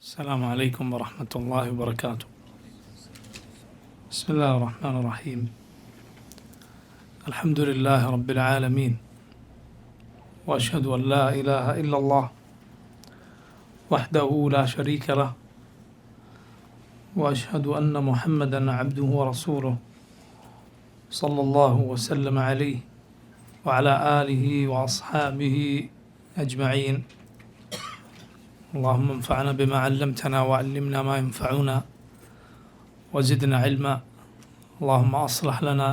السلام عليكم ورحمة الله وبركاته. بسم الله الرحمن الرحيم. الحمد لله رب العالمين، وأشهد أن لا إله إلا الله وحده لا شريك له، وأشهد أن محمدا عبده ورسوله صلى الله وسلم عليه وعلى آله وأصحابه أجمعين. اللهم انفعنا بما علمتنا وعلمنا ما ينفعنا وزدنا علما. اللهم أصلح لنا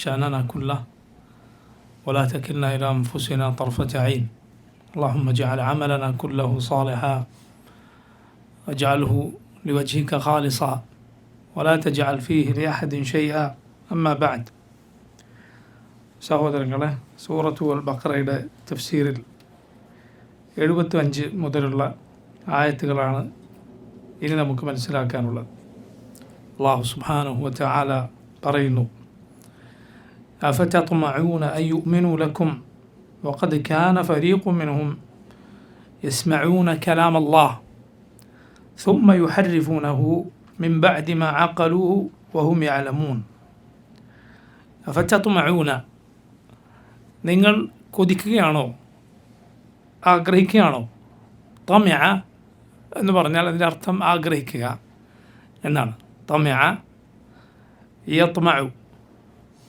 شأننا كله ولا تكلنا إلى أنفسنا طرفة عين. اللهم اجعل عملنا كله صالحا واجعله لوجهك خالصا ولا تجعل فيه لأحد شيئا. أما بعد. സഹോദരങ്ങളെ, സൂറത്തു അൽ ബഖറയുടെ തഫ്സീറിൽ 75 മുതലുള്ള ആയത്തുകളാണ് ഇനി നമുക്ക് മനസ്സിലാക്കാനുള്ളത്. അല്ലാഹു സുബ്ഹാനഹു വ തആല പറയുന്നു: അഫതത്മഊന അൻ യുഅ്മിനൂ ലക്കും വഖദ് കാന ഫരീഖുൻ മിൻഹും യസ്മഊന കലാമല്ലാഹ് ثم يحرفونه من بعد ما عقلوه وهم يعلمون. അഫതത്മഊന, നിങ്ങൾ കൊതിക്കുകയാണോ, ആഗ്രഹിക്കുകയാണോ? തമിഅ എന്ന് പറഞ്ഞാൽ അതിൻ്റെ അർത്ഥം ആഗ്രഹിക്കുക എന്നാണ്. തമിഅ യത്മഉ.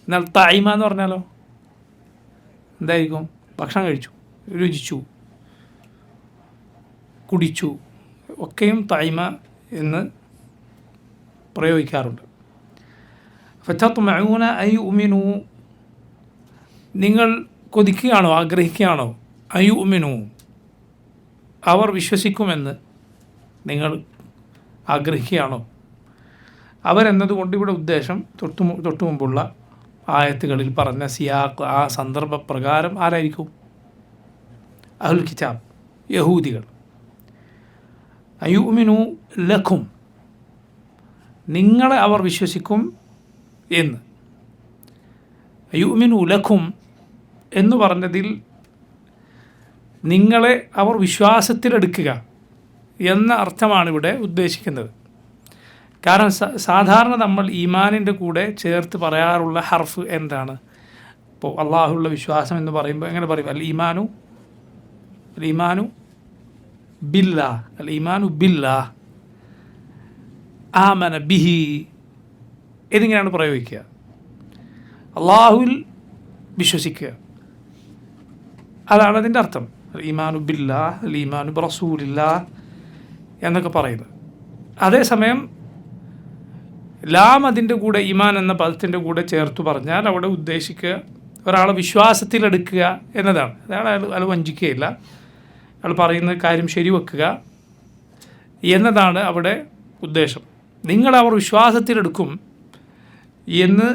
എന്നാൽ തഇമ എന്ന് പറഞ്ഞാലോ എന്തായിരിക്കും? ഭക്ഷണം കഴിച്ചു, രുചിച്ചു, കുടിച്ചു ഒക്കെയും തഇമ എന്ന് പ്രയോഗിക്കാറുണ്ട്. ഫതത്മഊന അൻ യുഅ്മിനൂ, നിങ്ങൾ കൊതിക്കുകയാണോ, ആഗ്രഹിക്കുകയാണോ? അൻ യുഅ്മിനൂ, അവർ വിശ്വസിക്കുമെന്ന് നിങ്ങൾ ആഗ്രഹിക്കുകയാണോ? അവരെന്നതുകൊണ്ട് ഇവിടെ ഉദ്ദേശം തൊട്ടു മുമ്പുള്ള ആയത്തുകളിൽ പറഞ്ഞ സിയാഖ്, ആ സന്ദർഭപ്രകാരം ആരായിരിക്കും? അഹ്ലുൽ കിതാബ്, യഹൂദികൾ. അയുഅ്മിനു ലക്കും, നിങ്ങളെ അവർ വിശ്വസിക്കും എന്ന്. അയുഅ്മിനു ലക്കും എന്ന് പറഞ്ഞതിൽ നിങ്ങളെ അവർ വിശ്വാസത്തിലെടുക്കുക എന്ന അർത്ഥമാണ് ഇവിടെ ഉദ്ദേശിക്കുന്നത്. കാരണം സാധാരണ നമ്മൾ ഈമാനിൻ്റെ കൂടെ ചേർത്ത് പറയാറുള്ള ഹർഫ് എന്താണ്? ഇപ്പോൾ അള്ളാഹുള്ള വിശ്വാസം എന്ന് പറയുമ്പോൾ എങ്ങനെ പറയും? അൽ ഈമാനു ബില്ലാ, അൽ ഈമാനു ബില്ലാ, ആമന ബിഹി എന്നിങ്ങനെയാണ് പ്രയോഗിക്കുക. അള്ളാഹുവിൽ വിശ്വസിക്കുക, അതാണ് അതിൻ്റെ അർത്ഥം. ഈമാനു ബില്ലാ, ഈമാനു ബിറസൂലില്ലാ എന്നൊക്കെ പറയുന്നത്. അതേസമയം ലാം അതിൻ്റെ കൂടെ, ഈമാൻ എന്ന പദത്തിൻ്റെ കൂടെ ചേർത്ത് പറഞ്ഞാൽ അവിടെ ഉദ്ദേശിക്കുക ഒരാളെ വിശ്വാസത്തിലെടുക്കുക എന്നതാണ്. അയാൾ വഞ്ചിക്കുകയില്ല, അയാൾ പറയുന്ന കാര്യം ശരിവെക്കുക എന്നതാണ് അവിടെ ഉദ്ദേശം. നിങ്ങളവർ വിശ്വാസത്തിലെടുക്കും എന്ന്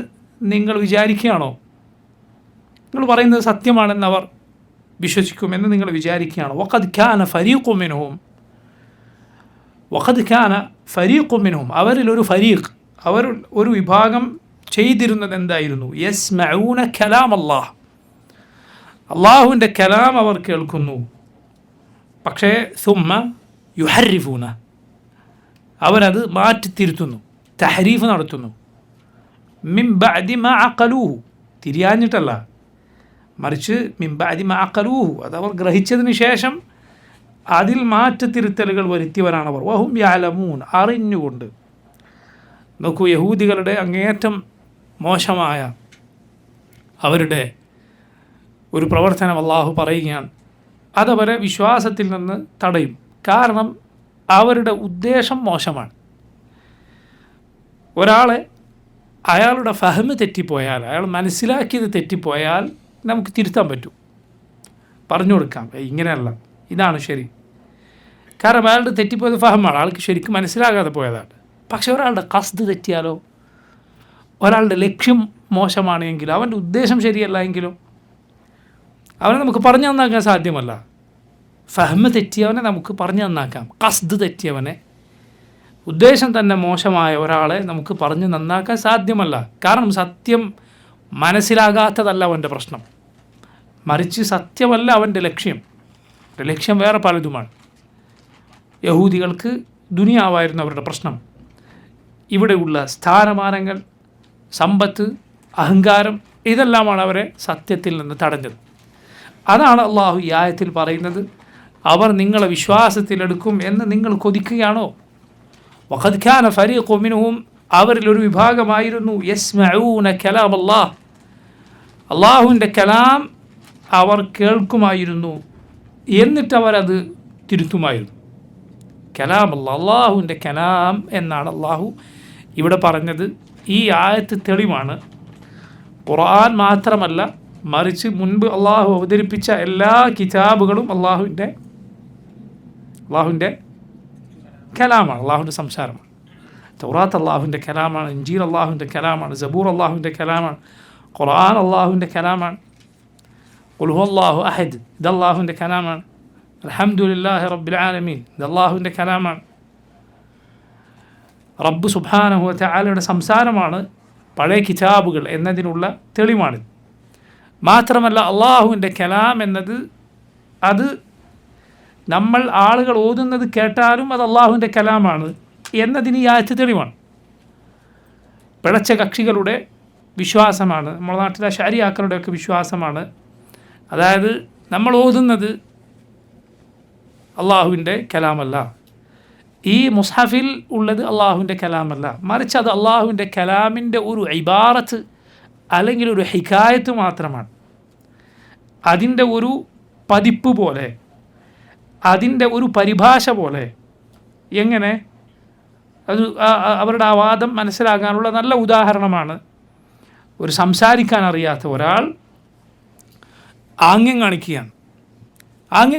നിങ്ങൾ വിചാരിക്കുകയാണോ? നിങ്ങൾ പറയുന്നത് സത്യമാണെന്ന് അവർ വിശ്വസിക്കുമെന്ന് നിങ്ങൾ വിചാരിക്കുകയാണ്. വഖദ് കാന ഫരീഖും മിൻഹും, അവരിലൊരു ഫരീഖ്, അവർ ഒരു വിഭാഗം ചെയ്തിരുന്നത് എന്തായിരുന്നു? യസ്മഊന കലാമല്ലാഹ്, അള്ളാഹുവിൻ്റെ കലാം അവർ കേൾക്കുന്നു. പക്ഷേ സുമ്മ യുഹർരിഫൂന, അവരത് മാറ്റിത്തിരുത്തുന്നു, തഹരീഫ് നടത്തുന്നു. മിൻ ബഅദി മാ അഖലൂഹു, തിരിയാഞ്ഞിട്ടല്ല, മറിച്ച് മിൻ ബഅദി മാ അഖലൂഹു, അതവർ ഗ്രഹിച്ചതിന് ശേഷം അതിൽ മാറ്റത്തിരുത്തലുകൾ വരുത്തിയവരാണവർ. വഹും യഅലമൂൻ, അറിഞ്ഞുകൊണ്ട്. നോക്കൂ, യഹൂദികളുടെ അങ്ങേയറ്റം മോശമായ അവരുടെ ഒരു പ്രവർത്തനം അള്ളാഹു പറയുകയാണ്. അതവരെ വിശ്വാസത്തിൽ നിന്ന് തടയും. കാരണം അവരുടെ ഉദ്ദേശം മോശമാണ്. ഒരാളെ അയാളുടെ ഫഹ്മ് തെറ്റിപ്പോയാൽ, അയാൾ മനസ്സിലാക്കിയത് തെറ്റിപ്പോയാൽ നമുക്ക് തിരുത്താൻ പറ്റും, പറഞ്ഞു കൊടുക്കാം, ഇങ്ങനെയല്ല, ഇതാണ് ശരി. കാരണം അയാളുടെ തെറ്റിപ്പോയത് ഫഹമാണ്, ആൾക്ക് ശരിക്കും മനസ്സിലാകാതെ പോയതാണ്. പക്ഷെ ഒരാളുടെ ഖസ്ദ് തെറ്റിയാലോ, ഒരാളുടെ ലക്ഷ്യം മോശമാണ് എങ്കിലോ, അവൻ്റെ ഉദ്ദേശം ശരിയല്ല എങ്കിലോ അവനെ നമുക്ക് പറഞ്ഞു നന്നാക്കാൻ സാധ്യമല്ല. ഫഹ്മ് തെറ്റിയവനെ നമുക്ക് പറഞ്ഞു നന്നാക്കാം, ഖസ്ദ് തെറ്റിയവനെ, ഉദ്ദേശം തന്നെ മോശമായ ഒരാളെ നമുക്ക് പറഞ്ഞു നന്നാക്കാൻ സാധ്യമല്ല. കാരണം സത്യം മനസ്സിലാകാത്തതല്ല അവൻ്റെ പ്രശ്നം, മറിച്ച് സത്യമല്ല അവൻ്റെ ലക്ഷ്യം. ലക്ഷ്യം വേറെ പലതുമാണ്. യഹൂദികൾക്ക് ദുനിയാവായിരുന്നു അവരുടെ പ്രശ്നം. ഇവിടെയുള്ള സ്ഥാനമാനങ്ങൾ, സമ്പത്ത്, അഹങ്കാരം, ഇതെല്ലാമാണ് അവരെ സത്യത്തിൽ നിന്ന് തടഞ്ഞത്. അതാണ് അള്ളാഹു ഈ ആയത്തിൽ പറയുന്നത്, അവർ നിങ്ങളെ വിശ്വാസത്തിലെടുക്കും എന്ന് നിങ്ങൾ കൊതിക്കുകയാണോ? വഖദ് കാന ഫരീഖു മിൻഹും, അവരിലൊരു വിഭാഗമായിരുന്നു, യസ്മഊന കലാം അല്ലാഹ്, അള്ളാഹുവിൻ്റെ കലാം അവർ കേൾക്കുമായിരുന്നു, എന്നിട്ട് അവരത് തിരുത്തുമായിരുന്നു. കലാം അല്ലാഹ്, അള്ളാഹുവിൻ്റെ കലാം എന്നാണ് അള്ളാഹു ഇവിടെ പറഞ്ഞത്. ഈ ആയത്ത് തെളിവാണ്. ഖുർആൻ മാത്രമല്ല, മറിച്ച് മുൻപ് അള്ളാഹു അവതരിപ്പിച്ച എല്ലാ കിതാബുകളും അള്ളാഹുവിൻ്റെ കലാമാണ്, അള്ളാഹുവിൻ്റെ സംസാരമാണ്. തൗറാത്ത് അള്ളാഹുവിൻ്റെ കലാമാണ്, ഇഞ്ചീൽ അള്ളാഹുവിൻ്റെ കലാമാണ്, സബൂർ അള്ളാഹുവിൻ്റെ കലാമാണ്, ഖുർആൻ അള്ളാഹുവിൻ്റെ കലാമാണ്, ഖുൽ ഹുവല്ലാഹു അഹദ് ഇത് അള്ളാഹുവിൻ്റെ കലാമാണ്, അൽഹംദുലില്ലാഹി റബ്ബിൽ ആലമീൻ ഇത് അള്ളാഹുവിൻ്റെ കലാമാണ്. റബ്ബ് സുബ്ഹാനഹു വ തആലയുടെ സംസാരമാണ് പഴയ കിതാബുകൾ എന്നതിനുള്ള തെളിവാണ്. മാത്രമല്ല അള്ളാഹുവിൻ്റെ കലാം എന്നത് അത് നമ്മൾ ആളുകൾ ഓതുന്നത് കേട്ടാലും അത് അള്ളാഹുവിൻ്റെ കലാമാണ് എന്നതിന് ഈ ആയത്ത് തെളിവാണ്. പിഴച്ച കക്ഷികളുടെ വിശ്വാസമാണ്, നമ്മുടെ നാട്ടിലെ ശരിയാക്കളുടെയൊക്കെ വിശ്വാസമാണ്, അതായത് നമ്മൾ ഓതുന്നത് അള്ളാഹുവിൻ്റെ കലാമല്ല, ഈ മുസ്ഹഫിൽ ഉള്ളത് അള്ളാഹുവിൻ്റെ കലാമല്ല, മറിച്ച് അത് അള്ളാഹുവിൻ്റെ കലാമിൻ്റെ ഒരു ഇബാറത്ത് അല്ലെങ്കിൽ ഒരു ഹിക്കായത്ത് മാത്രമാണ്. അതിൻ്റെ ഒരു പതിപ്പ് പോലെ, അതിൻ്റെ ഒരു പരിഭാഷ പോലെ. എങ്ങനെ? അത് അവരുടെ ആ വാദം മനസ്സിലാക്കാനുള്ള നല്ല ഉദാഹരണമാണ്. ഒരു സംസാരിക്കാൻ അറിയാത്ത ഒരാൾ ആംഗ്യം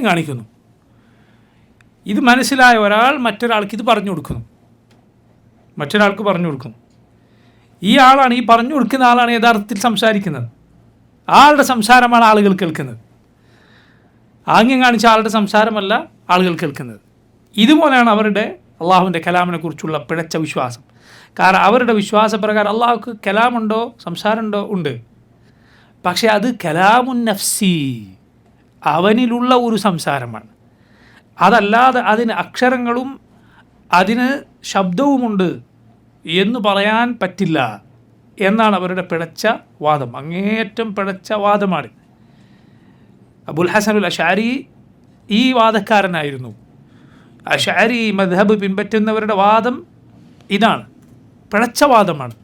കാണിക്കുന്നു. ഇത് മനസ്സിലായ ഒരാൾ മറ്റൊരാൾക്ക് ഇത് പറഞ്ഞു കൊടുക്കുന്നു. ഈ ആളാണ്, ഈ പറഞ്ഞു കൊടുക്കുന്ന ആളാണ് യഥാർത്ഥത്തിൽ സംസാരിക്കുന്നത്. ആളുടെ സംസാരമാണ് ആളുകൾ കേൾക്കുന്നത്. ആംഗ്യം കാണിച്ച ആളുടെ സംസാരമല്ല ആളുകൾ കേൾക്കുന്നത്. ഇതുപോലെയാണ് അവരുടെ അള്ളാഹുവിൻ്റെ കലാമിനെ കുറിച്ചുള്ള പിഴച്ച വിശ്വാസം. കാരണം അവരുടെ വിശ്വാസപ്രകാരം അള്ളാഹുക്ക് കലാമുണ്ടോ, സംസാരമുണ്ടോ? ഉണ്ട്. പക്ഷേ അത് കലാമുൻ നഫ്സി, അവനിലുള്ള ഒരു സംസാരമാണ്. അതല്ലാതെ അതിന് അക്ഷരങ്ങളും അതിന് ശബ്ദവുമുണ്ട് എന്ന് പറയാൻ പറ്റില്ല എന്നാണ് അവരുടെ പിഴച്ച വാദം. അങ്ങേയറ്റം പിഴച്ച വാദമാണ്. അബുൽ ഹസനുൽ അശ്അരി ഈ വാദക്കാരനായിരുന്നു. അശ്അരി മദ്ഹബ് പിൻപറ്റുന്നവരുടെ വാദം ഇതാണ്, പിഴച്ച വാദമാണ്.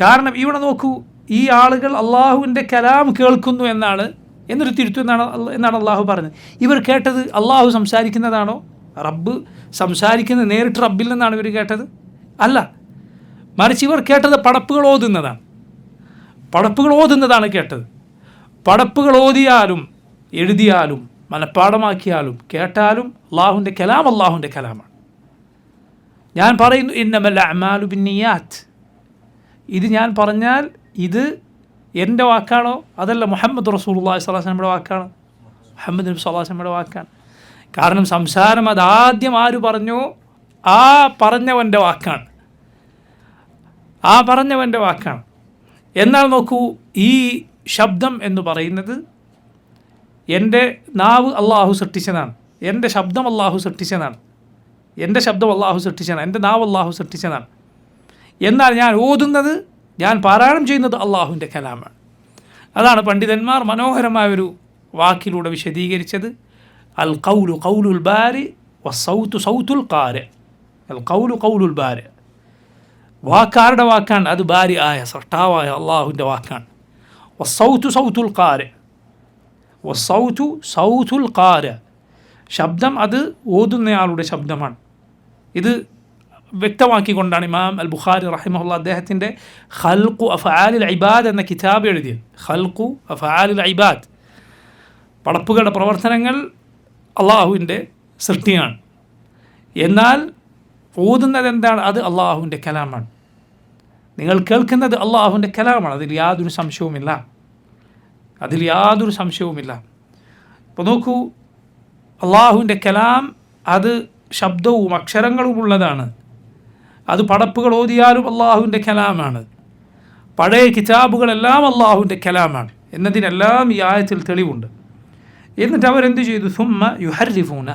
കാരണം ഇവിടെ നോക്കൂ, ഈ ആളുകൾ അള്ളാഹുവിൻ്റെ കലാം കേൾക്കുന്നു എന്നൊരു തിരുത്തു എന്നാണ് അള്ളാഹു പറഞ്ഞത്. ഇവർ കേട്ടത് അള്ളാഹു സംസാരിക്കുന്നതാണോ? റബ്ബ് സംസാരിക്കുന്നത് നേരിട്ട് റബ്ബിൽ നിന്നാണ് ഇവർ കേട്ടത്? അല്ല, മറിച്ച് ഇവർ കേട്ടത് പടപ്പുകൾ ഓതുന്നതാണ് കേട്ടത്. പടപ്പുകൾ ഓതിയാലും എഴുതിയാലും മനഃപ്പാടമാക്കിയാലും കേട്ടാലും അള്ളാഹുവിൻ്റെ കലാമാണ്. ഞാൻ പറയുന്നു ഇന്നമൽ അഅ്മാലു ബിന്നിയാത്ത്, ഇത് ഞാൻ പറഞ്ഞാൽ ഇത് എൻ്റെ വാക്കാണോ? അതല്ല, മുഹമ്മദ് റസൂലുള്ളാഹി സ്വല്ലല്ലാഹു അലൈഹി വസല്ലമയുടെ വാക്കാണ്, മുഹമ്മദ് നബി സ്വല്ലല്ലാഹു അലൈഹി വസല്ലമയുടെ വാക്കാണ്. കാരണം സംസാരം അതാദ്യം ആര് പറഞ്ഞോ ആ പറഞ്ഞവൻ്റെ വാക്കാണ്. എന്നാൽ നോക്കൂ, ഈ ശബ്ദം എന്ന് പറയുന്നത് എൻ്റെ നാവ് അള്ളാഹു സൃഷ്ടിച്ചതാണ്, എൻ്റെ ശബ്ദം അള്ളാഹു സൃഷ്ടിച്ചതാണ്, എൻ്റെ നാവ് അള്ളാഹു സൃഷ്ടിച്ചതാണ്. എന്നാൽ ഞാൻ ഓതുന്നത്, ഞാൻ പാരായണം ചെയ്യുന്നത് അള്ളാഹുവിൻ്റെ കലാമാണ്. അതാണ് പണ്ഡിതന്മാർ മനോഹരമായൊരു വാക്കിലൂടെ വിശദീകരിച്ചത്. അൽ ഖൗലു ഖൗലുൽ ബാരി വസ്സൗതു സൗതുൽ ഖാരി. അൽ ഖൗലു ഖൗലുൽ ബാരി, വാക്കാരുടെ വാക്കാണ്, അത് ബാരി ആയ സൃഷ്ടാവായ അള്ളാഹുവിൻ്റെ വാക്കാണ്. വസ്സൗതു സൗതുൽ ഖാരി, ശബ്ദം അത് ഓതുന്നയാളുടെ ശബ്ദമാണ്. ഇത് വ്യക്തമാക്കിക്കൊണ്ടാണ് ഇമാം അൽ ബുഖാരി റഹിമഹുല്ലാ അദ്ദേഹത്തിൻ്റെ ഖൽഖു അഫ്ആലിൽ ഇബാദ് എന്ന കിതാബ് എഴുതിയത്. ഖൽഖു അഫ്ആലിൽ ഇബാദ്, പടപ്പുകളുടെ പ്രവർത്തനങ്ങൾ അള്ളാഹുവിൻ്റെ സൃഷ്ടിയാണ്. എന്നാൽ ഓതുന്നത് എന്താണ്? അത് അള്ളാഹുവിൻ്റെ കലാമാണ്. നിങ്ങൾ കേൾക്കുന്നത് അള്ളാഹുവിൻ്റെ കലാമാണ്, അതിൽ യാതൊരു സംശയവുമില്ല. അപ്പോൾ നോക്കൂ, അള്ളാഹുവിൻ്റെ കലാം അത് ശബ്ദവും അക്ഷരങ്ങളും ഉള്ളതാണ്. അത് പടപ്പുകൾ ഓതിയാലും അള്ളാഹുവിൻ്റെ കലാമാണ്. പഴയ കിതാബുകളെല്ലാം അള്ളാഹുവിൻ്റെ കലാമാണ് എന്നതിനെല്ലാം ഈ ആയത്തിൽ തെളിവുണ്ട്. എന്നിട്ട് അവരെന്ത് ചെയ്തു? സുമ്മ യുഹർരിഫൂന,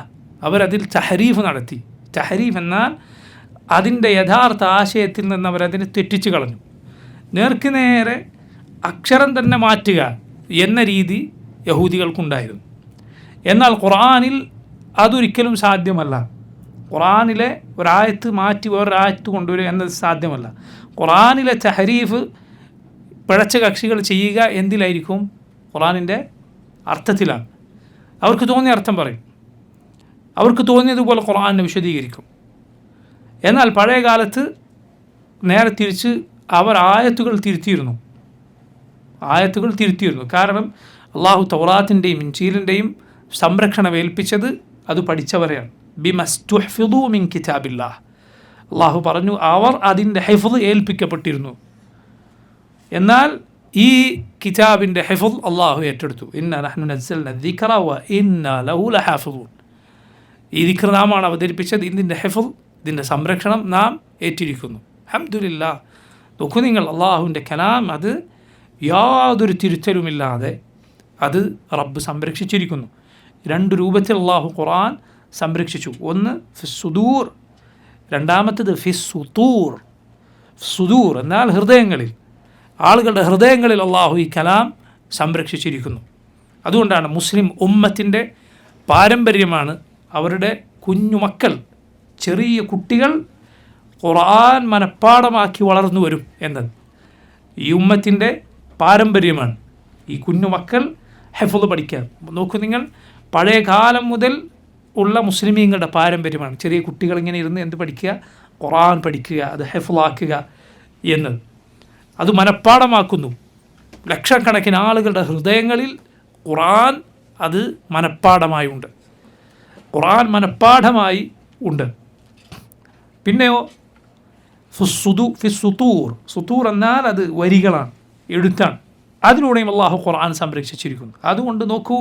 അവരതിൽ തഹരീഫ് നടത്തി. തഹരീഫ് എന്നാൽ അതിൻ്റെ യഥാർത്ഥ ആശയത്തിൽ നിന്ന് അവരതിനെ തെറ്റിച്ച് കളഞ്ഞു. നേർക്ക് നേരെ അക്ഷരം തന്നെ മാറ്റുക എന്ന രീതി യഹൂദികൾക്കുണ്ടായിരുന്നു. എന്നാൽ ഖുർആനിൽ അതൊരിക്കലും സാധ്യമല്ല. ഖുർആനിലെ ഒരായത്ത് മാറ്റി വേറൊരായത്ത് കൊണ്ടുവരിക എന്നത് സാധ്യമല്ല. ഖുർആനിലെ തഹരീഫ് പിഴച്ച കക്ഷികൾ ചെയ്യുക എന്തിലായിരിക്കും? ഖുർആനിൻ്റെ അർത്ഥത്തിലാണ്. അവർക്ക് തോന്നിയ അർത്ഥം പറയും, അവർക്ക് തോന്നിയതുപോലെ ഖുർആനെ വിശദീകരിക്കും. എന്നാൽ പഴയ കാലത്ത് നേരെ തിരിച്ച് അവർ ആയത്തുകൾ തിരുത്തിയിരുന്നു. കാരണം അള്ളാഹു തൗറാത്തിൻ്റെയും ഇൻജീലിൻ്റെയും സംരക്ഷണം ഏൽപ്പിച്ചത് അത് പഠിച്ചവരെയാണ്. ബിമസ്തുഹ്ഫിദൂ മിൻ കിതാബില്ലാഹ്, അള്ളാഹു പറഞ്ഞു അവർ അതിൻ്റെ ഹിഫ്ള് ഏൽപ്പിക്കപ്പെട്ടിരുന്നു. എന്നാൽ ഈ കിതാബിൻ്റെ ഹിഫ്ള് അള്ളാഹു ഏറ്റെടുത്തു. ഇന്നാ നഹ്നു നസ്സൽനാ ദിക്റ വ ഇന്നാ ലഹു ലഹാഫിളൂൻ. ഈ ദിക്ർ നാമാണ് അവതരിപ്പിച്ചത്, ഇതിൻ്റെ ഹിഫ്ള്, ഇതിൻ്റെ സംരക്ഷണം നാം ഏറ്റിരിക്കുന്നു. അൽഹംദുലില്ലാഹ്. നോക്കൂ നിങ്ങൾ, അള്ളാഹുവിൻ്റെ കലാം അത് യാതൊരു തിരുത്തലുമില്ലാതെ അത് റബ്ബ് സംരക്ഷിച്ചിരിക്കുന്നു. 2 രൂപത്തിൽ അള്ളാഹു ഖുർആൻ സംരക്ഷിച്ചു. ഒന്ന് ഫിസ്സുദൂർ, രണ്ടാമത്തത് ഫിസ്സുതൂർ. സുദൂർ എന്നാൽ ഹൃദയങ്ങളിൽ, ആളുകളുടെ ഹൃദയങ്ങളിൽ അള്ളാഹു ഈ കലാം സംരക്ഷിച്ചിരിക്കുന്നു. അതുകൊണ്ടാണ് മുസ്ലിം ഉമ്മത്തിൻ്റെ പാരമ്പര്യമാണ് അവരുടെ കുഞ്ഞുമക്കൾ, ചെറിയ കുട്ടികൾ ഖുർആൻ മനഃപ്പാഠമാക്കി വളർന്നു വരും എന്നത്. ഈ ഉമ്മത്തിൻ്റെ പാരമ്പര്യമാണ് ഈ കുഞ്ഞുമക്കൾ ഹിഫ്ള് പഠിക്കുക. നോക്കൂ നിങ്ങൾ, പഴയ കാലം മുതൽ ഉള്ള മുസ്ലിമീങ്ങളുടെ പാരമ്പര്യമാണ് ചെറിയ കുട്ടികൾ ഇങ്ങനെ ഇരുന്ന് എന്ത് പഠിക്കുക? ഖുർആൻ പഠിക്കുക, അത് ഹിഫ്ളാക്കുക എന്നത്. അത് മനഃപ്പാഠമാക്കുന്നു. ലക്ഷക്കണക്കിന് ആളുകളുടെ ഹൃദയങ്ങളിൽ ഖുർആൻ അത് മനഃപ്പാഠമായി ഉണ്ട്. ഖുർആൻ മനഃപ്പാഠമായി ഉണ്ട്. പിന്നെയോ ഫിസ്സുതൂർ, സുതൂർ എന്നാൽ അത് വരികളാണ്, എഴുത്താണ്. അതിലൂടെയും അള്ളാഹു ഖുർആൻ സംരക്ഷിച്ചിരിക്കുന്നു. അതുകൊണ്ട് നോക്കൂ,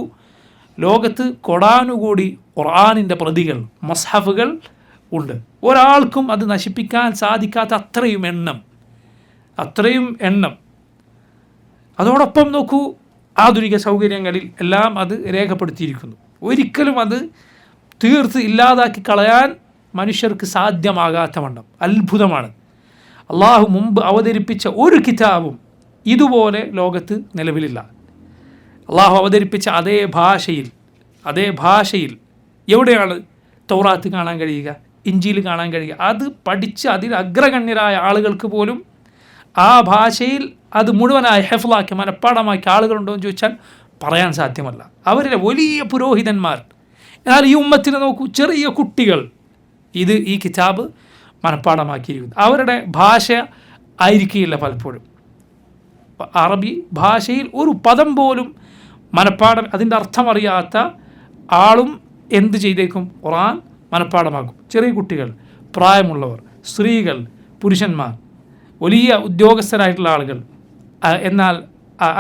ലോകത്ത് കൊടാനുകൂടി ഖുർആനിൻ്റെ പ്രതികൾ, മസ്ഹഫുകൾ ഉണ്ട്. ഒരാൾക്കും അത് നശിപ്പിക്കാൻ സാധിക്കാത്ത അത്രയും എണ്ണം. അതോടൊപ്പം നോക്കൂ, ആധുനിക സൗകര്യങ്ങളിൽ എല്ലാം അത് രേഖപ്പെടുത്തിയിരിക്കുന്നു. ഒരിക്കലും അത് തീർത്ത് ഇല്ലാതാക്കി കളയാൻ മനുഷ്യർക്ക് സാധ്യമാകാത്ത വണ്ണം അത്ഭുതമാണ്. അള്ളാഹു മുമ്പ് അവതരിപ്പിച്ച ഒരു കിതാബും ഇതുപോലെ ലോകത്ത് നിലവിലില്ല. അള്ളാഹു അവതരിപ്പിച്ച അതേ ഭാഷയിൽ എവിടെയാണ് തൗറാത്ത് കാണാൻ കഴിയുക, ഇഞ്ചീൽ കാണാൻ കഴിയുക? അത് പഠിച്ച് അതിൽ അഗ്രഗണ്യരായ ആളുകൾക്ക് പോലും ആ ഭാഷയിൽ അത് മുഴുവനായി ഹെഫ്ലാക്കി മനഃപ്പാഠമാക്കിയ ആളുകളുണ്ടോ എന്ന് ചോദിച്ചാൽ പറയാൻ സാധ്യമല്ല. അവരിലെ വലിയ പുരോഹിതന്മാർ. എന്നാൽ ഈ ഉമ്മത്തിനെ നോക്കൂ, ചെറിയ കുട്ടികൾ ഈ കിതാബ് മനഃപ്പാഠമാക്കിയിരിക്കുന്നു. അവരുടെ ഭാഷ ആയിരിക്കില്ല പലപ്പോഴും. അറബി ഭാഷയിൽ ഒരു പദം പോലും മനഃപ്പാഠം, അതിൻ്റെ അർത്ഥമറിയാത്ത ആളും എന്ത് ചെയ്തേക്കും? ഖുർആൻ മനഃപ്പാഠമാക്കും. ചെറിയ കുട്ടികൾ, പ്രായമുള്ളവർ, സ്ത്രീകൾ, പുരുഷന്മാർ, വലിയ ഉദ്യോഗസ്ഥരായിട്ടുള്ള ആളുകൾ, എന്നാൽ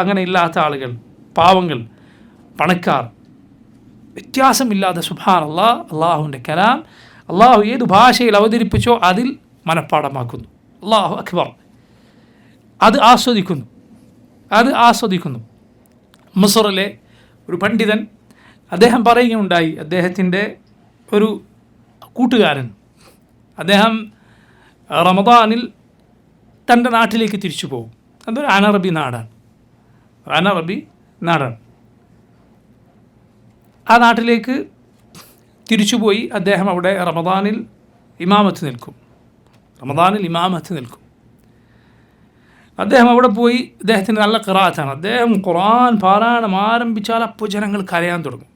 അങ്ങനെ ഇല്ലാത്ത ആളുകൾ, പാവങ്ങൾ, പണക്കാർ, വ്യത്യാസമില്ലാതെ സുബ്ഹാനല്ലാഹ് അള്ളാഹുവിൻ്റെ കലാം അള്ളാഹു ഏത് ഭാഷയിൽ അവതരിപ്പിച്ചോ അതിൽ മനഃപ്പാഠമാക്കുന്നു. അല്ലാഹു അക്ബർ. അത് ആസ്വദിക്കുന്നു. മിസ്റിലെ ഒരു പണ്ഡിതൻ, അദ്ദേഹം പറയുകയുണ്ടായി, അദ്ദേഹത്തിൻ്റെ ഒരു കൂട്ടുകാരൻ, അദ്ദേഹം റമദാനിൽ തൻ്റെ നാട്ടിലേക്ക് തിരിച്ചു പോകും. അതൊരു അനറബി നാടാണ്. ആ നാട്ടിലേക്ക് തിരിച്ചുപോയി അദ്ദേഹം അവിടെ റമദാനിൽ ഇമാമത്ത് നിൽക്കും. അദ്ദേഹം അവിടെ പോയി, അദ്ദേഹത്തിന് നല്ല ഖിറാഅത്താണ്. അദ്ദേഹം ഖുർആൻ പാരായണം ആരംഭിച്ചാൽ അപ്പോൾ ജനങ്ങൾ കരയാൻ തുടങ്ങും.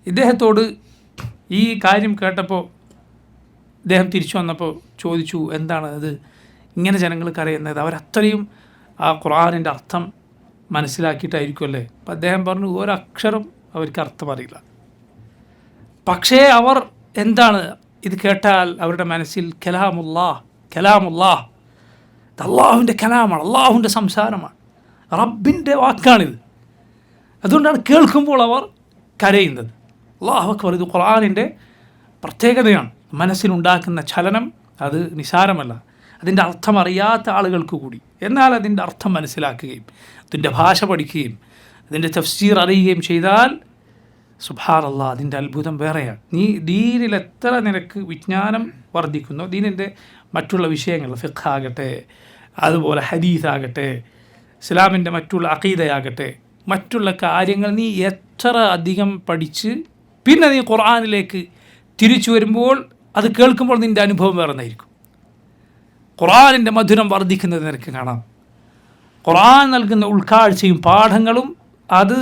ഇദ്ദേഹത്തോട് ഈ കാര്യം കേട്ടപ്പോൾ അദ്ദേഹം തിരിച്ചു വന്നപ്പോൾ ചോദിച്ചു, എന്താണ് അത് ഇങ്ങനെ ജനങ്ങൾ കരയുന്നത്? അവരത്രയും ആ ഖുർആനിൻ്റെ അർത്ഥം മനസ്സിലാക്കിയിട്ടായിരിക്കുമല്ലേ? അപ്പം അദ്ദേഹം പറഞ്ഞു, ഒരക്ഷരം അവർക്ക് അർത്ഥം അറിയില്ല. പക്ഷേ അവർ എന്താണ് ഇത് കേട്ടാൽ അവരുടെ മനസ്സിൽ കലാമുല്ലാഹ് അള്ളാഹുവിൻ്റെ കലാമാണ്, അള്ളാഹുവിൻ്റെ സംസാരമാണ്, റബ്ബിൻ്റെ വാക്കാണിത്. അതുകൊണ്ടാണ് കേൾക്കുമ്പോൾ അവർ കരയുന്നത്. അല്ലാഹു അക്ബർ. ഇത് ഖുർആനിൻ്റെ പ്രത്യേകതയാണ്. മനസ്സിലുണ്ടാക്കുന്ന ചലനം അത് നിസാരമല്ല. അതിൻ്റെ അർത്ഥം അറിയാത്ത ആളുകൾക്ക് കൂടി, എന്നാൽ അതിൻ്റെ അർത്ഥം മനസ്സിലാക്കുകയും അതിൻ്റെ ഭാഷ പഠിക്കുകയും അതിൻ്റെ തഫ്സീർ അറിയുകയും ചെയ്താൽ സുബ്ഹാനല്ലാഹ്, അതിൻ്റെ അത്ഭുതം വേറെയാണ്. നീ ദീനിൽ എത്ര നിനക്ക് വിജ്ഞാനം വർദ്ധിക്കുന്നോ, ദീനിൻ്റെ മറ്റുള്ള വിഷയങ്ങൾ ഫിഖ് ആകട്ടെ, അതുപോലെ ഹദീസ് ആകട്ടെ, ഇസ്ലാമിൻ്റെ മറ്റുള്ള അഖീദയാകട്ടെ, മറ്റുള്ള കാര്യങ്ങൾ നീ എത്ര അധികം പഠിച്ച് പിന്നെ നീ ഖുർആനിലേക്ക് തിരിച്ചു വരുമ്പോൾ അത് കേൾക്കുമ്പോൾ നിൻ്റെ അനുഭവം വേറെ ഒന്നായിരിക്കും. ഖുർആനിൻ്റെ മധുരം വർദ്ധിക്കുന്നത് നിനക്ക് കാണാം. ഖുർആൻ നൽകുന്ന ഉൾക്കാഴ്ചയും പാഠങ്ങളും അത്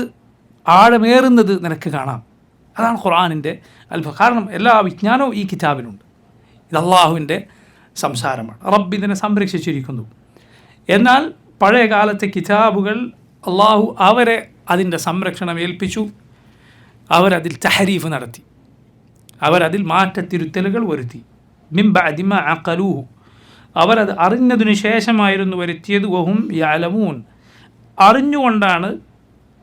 ആഴമേറുന്നത് നിനക്ക് കാണാം. അതാണ് ഖുർആനിൻ്റെ അത്ഭുതം. കാരണം എല്ലാ വിജ്ഞാനവും ഈ കിതാബിലുണ്ട്. ഇത് അള്ളാഹുവിൻ്റെ സംസാരമാണ്. റബ്ബ് ഇതിനെ സംരക്ഷിച്ചിരിക്കുന്നു. എന്നാൽ പഴയ കാലത്തെ കിതാബുകൾ അള്ളാഹു അവരെ അതിൻ്റെ സംരക്ഷണം ഏൽപ്പിച്ചു. അവരതിൽ തഹരീഫ് നടത്തി, അവരതിൽ മാറ്റത്തിരുത്തലുകൾ വരുത്തി. മിൻ ബഅദി മാ അഖലൂഹു, അവരത് അറിഞ്ഞതിനു ശേഷമായിരുന്നു വരുത്തിയത്. വഹും യഅലമൂൻ, അറിഞ്ഞുകൊണ്ടാണ്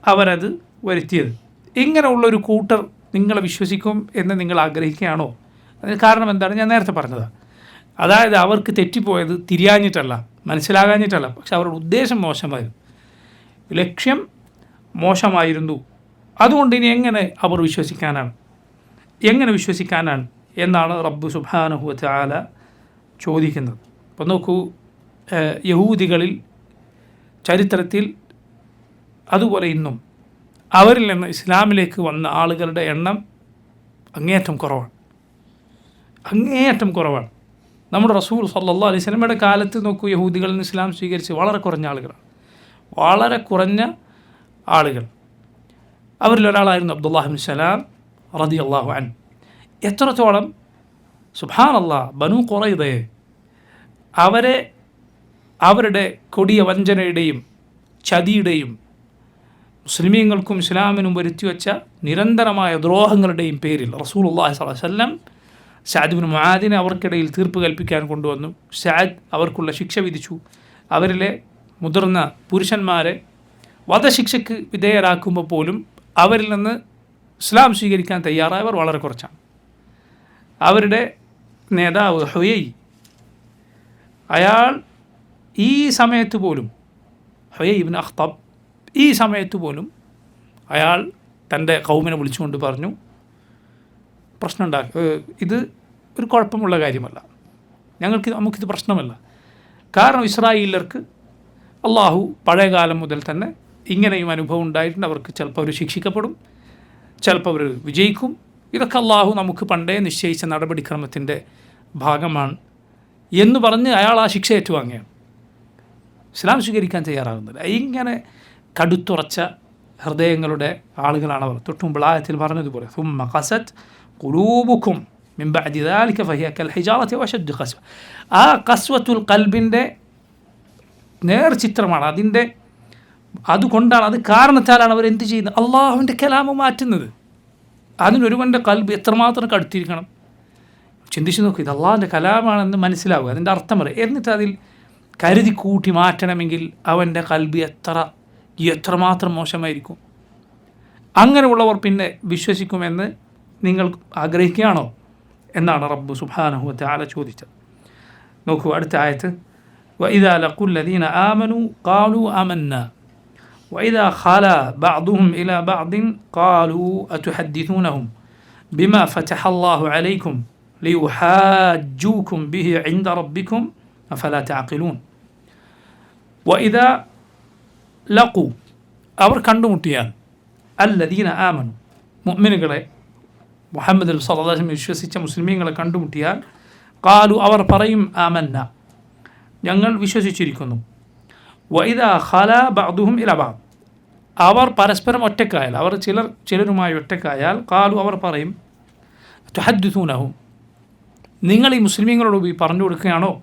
അവരത് വരുത്തിയത്. ഇങ്ങനെയുള്ളൊരു കൂട്ടർ നിങ്ങളെ വിശ്വസിക്കും എന്ന് നിങ്ങൾ ആഗ്രഹിക്കുകയാണോ? അതിന് കാരണം എന്താണ്? ഞാൻ നേരത്തെ പറഞ്ഞതാണ്. അതായത് അവർക്ക് തെറ്റിപ്പോയത് തിരിയാഞ്ഞിട്ടല്ല, മനസ്സിലാകാഞ്ഞിട്ടല്ല, പക്ഷെ അവരുടെ ഉദ്ദേശം മോശമായിരുന്നു, ലക്ഷ്യം മോശമായിരുന്നു. അതുകൊണ്ട് ഇനി എങ്ങനെ അവർ വിശ്വസിക്കാനാണ്, എങ്ങനെ വിശ്വസിക്കാനാണ് എന്നാണ് റബ്ബ് സുബ്ഹാനഹു വ തആല ചോദിക്കുന്നത്. അപ്പോൾ നോക്കൂ, യഹൂദികളിൽ ചരിത്രത്തിൽ അതുപോലെ ഇന്നും അവരിൽ നിന്ന് ഇസ്ലാമിലേക്ക് വന്ന ആളുകളുടെ എണ്ണം അങ്ങേയറ്റം കുറവാണ്, അങ്ങേയറ്റം കുറവാണ്. നമ്മുടെ റസൂൽ സല്ലല്ലാഹു അലൈഹി വസല്ലമയുടെ കാലത്ത് നോക്കൂ, യഹൂദികളിൽ നിന്ന് ഇസ്ലാം സ്വീകരിച്ച് വളരെ കുറഞ്ഞ ആളുകളാണ്, വളരെ കുറഞ്ഞ ആളുകൾ. അവരിലൊരാളായിരുന്നു അബ്ദുല്ലാഹി ഇബ്നു സലാം റളിയല്ലാഹു അൻഹു. എത്രത്തോളം സുബ്ഹാനല്ലാഹ്, ബനൂ ഖുറൈദയെ അവരെ അവരുടെ കൊടിയ വഞ്ചനയുടെയും ചതിയുടെയും മുസ്ലിമീങ്ങൾക്കും ഇസ്ലാമിനും വരുത്തിവെച്ച നിരന്തരമായ ദ്രോഹങ്ങളുടെയും പേരിൽ റസൂലുള്ളാഹി സ്വല്ലല്ലാഹു അലൈഹി വസല്ലം സഅദ് ഇബ്നു മുആദിനെ അവർക്കിടയിൽ തീർപ്പ് കൽപ്പിക്കാൻ കൊണ്ടുവന്നു. സഅദ് അവർക്കുള്ള ശിക്ഷ വിധിച്ചു. അവരിലെ മുതിർന്ന പുരുഷന്മാരെ വധശിക്ഷയ്ക്ക് വിധേയരാക്കുമ്പോൾ പോലും അവരിൽ നിന്ന് ഇസ്ലാം സ്വീകരിക്കാൻ തയ്യാറായവർ വളരെ കുറച്ചാണ്. അവരുടെ നേതാവ് ഹുയൈ, അയാൾ ഈ സമയത്ത് പോലും, ഹുയൈ ഇബ്നു അഖ്തബ്, ഈ സമയത്ത് പോലും അയാൾ തൻ്റെ ഖൗമിനെ വിളിച്ചുകൊണ്ട് പറഞ്ഞു, ഇത് ഒരു കുഴപ്പമുള്ള കാര്യമല്ല, നമുക്കിത് പ്രശ്നമല്ല. കാരണം ഇസ്രായേലർക്ക് അള്ളാഹു പഴയകാലം മുതൽ തന്നെ ഇങ്ങനെയും അനുഭവം ഉണ്ടായിട്ടുണ്ട്. അവർക്ക് ചിലപ്പോൾ അവർ ശിക്ഷിക്കപ്പെടും, ചിലപ്പോൾ അവർ വിജയിക്കും. ഇതൊക്കെ അള്ളാഹു നമുക്ക് പണ്ടേ നിശ്ചയിച്ച നടപടിക്രമത്തിൻ്റെ ഭാഗമാണ് എന്ന് പറഞ്ഞ് അയാൾ ആ ശിക്ഷ ഏറ്റുവാങ്ങുകയാണ്. ഇസ്ലാം സ്വീകരിക്കാൻ തയ്യാറാകുന്നില്ല. ഇങ്ങനെ കടുത്തുറച്ച ഹൃദയങ്ങളുടെ ആളുകളാണ് അവർ. തൊട്ടുമുമ്പ് ആയത്തിൽ പറഞ്ഞതുപോലെ സുമ്മ ഖസത് ഖുലൂബുക്കും മിൻ ബഅദി ദാലിക ഫഹിയ കൽ ഹിജാറതി വശദ്ദു ഖസ്വ. ആ ഖസ്വത്തുൽ ഖൽബിൻ്റെ നേർചിത്രമാണ്. അതുകൊണ്ടാണ്, അത് കാരണത്താലാണ് അവർ എന്ത് ചെയ്യുന്നത്? അള്ളാഹുവിൻ്റെ കലാമ് മാറ്റുന്നത്. അതിനൊരുവൻ്റെ കൽബ് എത്രമാത്രം കടുത്തിരിക്കണം, ചിന്തിച്ച് നോക്കുക. ഇത് അള്ളാഹുവിൻ്റെ കലാമാണെന്ന് മനസ്സിലാവുക, അതിൻ്റെ അർത്ഥം പറയുക. എന്നിട്ട് അതിൽ കരുതി കൂട്ടി മാറ്റണമെങ്കിൽ അവൻ്റെ കൽബ് എത്രമാത്രം മോശമായിരിക്കും. അങ്ങനെയുള്ളവർ പിന്നെ വിശ്വസിക്കുമെന്ന് നിങ്ങൾ ആഗ്രഹിക്കുകയാണോ എന്നാണ് റബ്ബ് സുബ്ഹാനഹു വ തആല ചോദിച്ചത്. നോക്കൂ അടുത്ത ആയത്ത്, വഇദാ ലഖുൽ ലദീന ആമനൂ ഖാലൂ ആമന്നാ വഇദാ ഖലാ ബഅദുഹും ഇലാ ബഅദിൻ ഖാലൂ അതുഹദ്ദിഥൂനഹും ബിമാ ഫതഹ അല്ലാഹു അലൈക്കും ലിയുഹാജ്ജൂകും ബിഹി ഇൻദ റബ്ബിക്കും അഫലാ തഅഖിലൂൻ. വഇദാ ലഖു, അവർ കണ്ടുമുട്ടിയാൽ, അല്ലദീന ആമനു, മുഅ്മിനുകളെ, മുഹമ്മദ് സല്ലല്ലാഹു അലൈഹി വസല്ലം വിശ്വസിച്ച മുസ്ലിമീങ്ങളെ കണ്ടുമുട്ടിയാൽ, ഖാലു, അവർ പറയും, ആമന്ന, ഞങ്ങൾ വിശ്വസിച്ചിരിക്കുന്നു. വഇദാ ഖലാ ബഅദുഹും ഇലാ ബഅദ്, അവർ പരസ്പരം ഒറ്റക്കായാൽ, അവർ ചിലരുമായി ഒറ്റക്കായാൽ, ഖാലു, അവർ പറയും, തുഹദ്ദിഥൂനഹും, നിങ്ങൾ ഈ മുസ്ലിമീങ്ങളോട് പറഞ്ഞു കൊടുക്കുകയാണോ,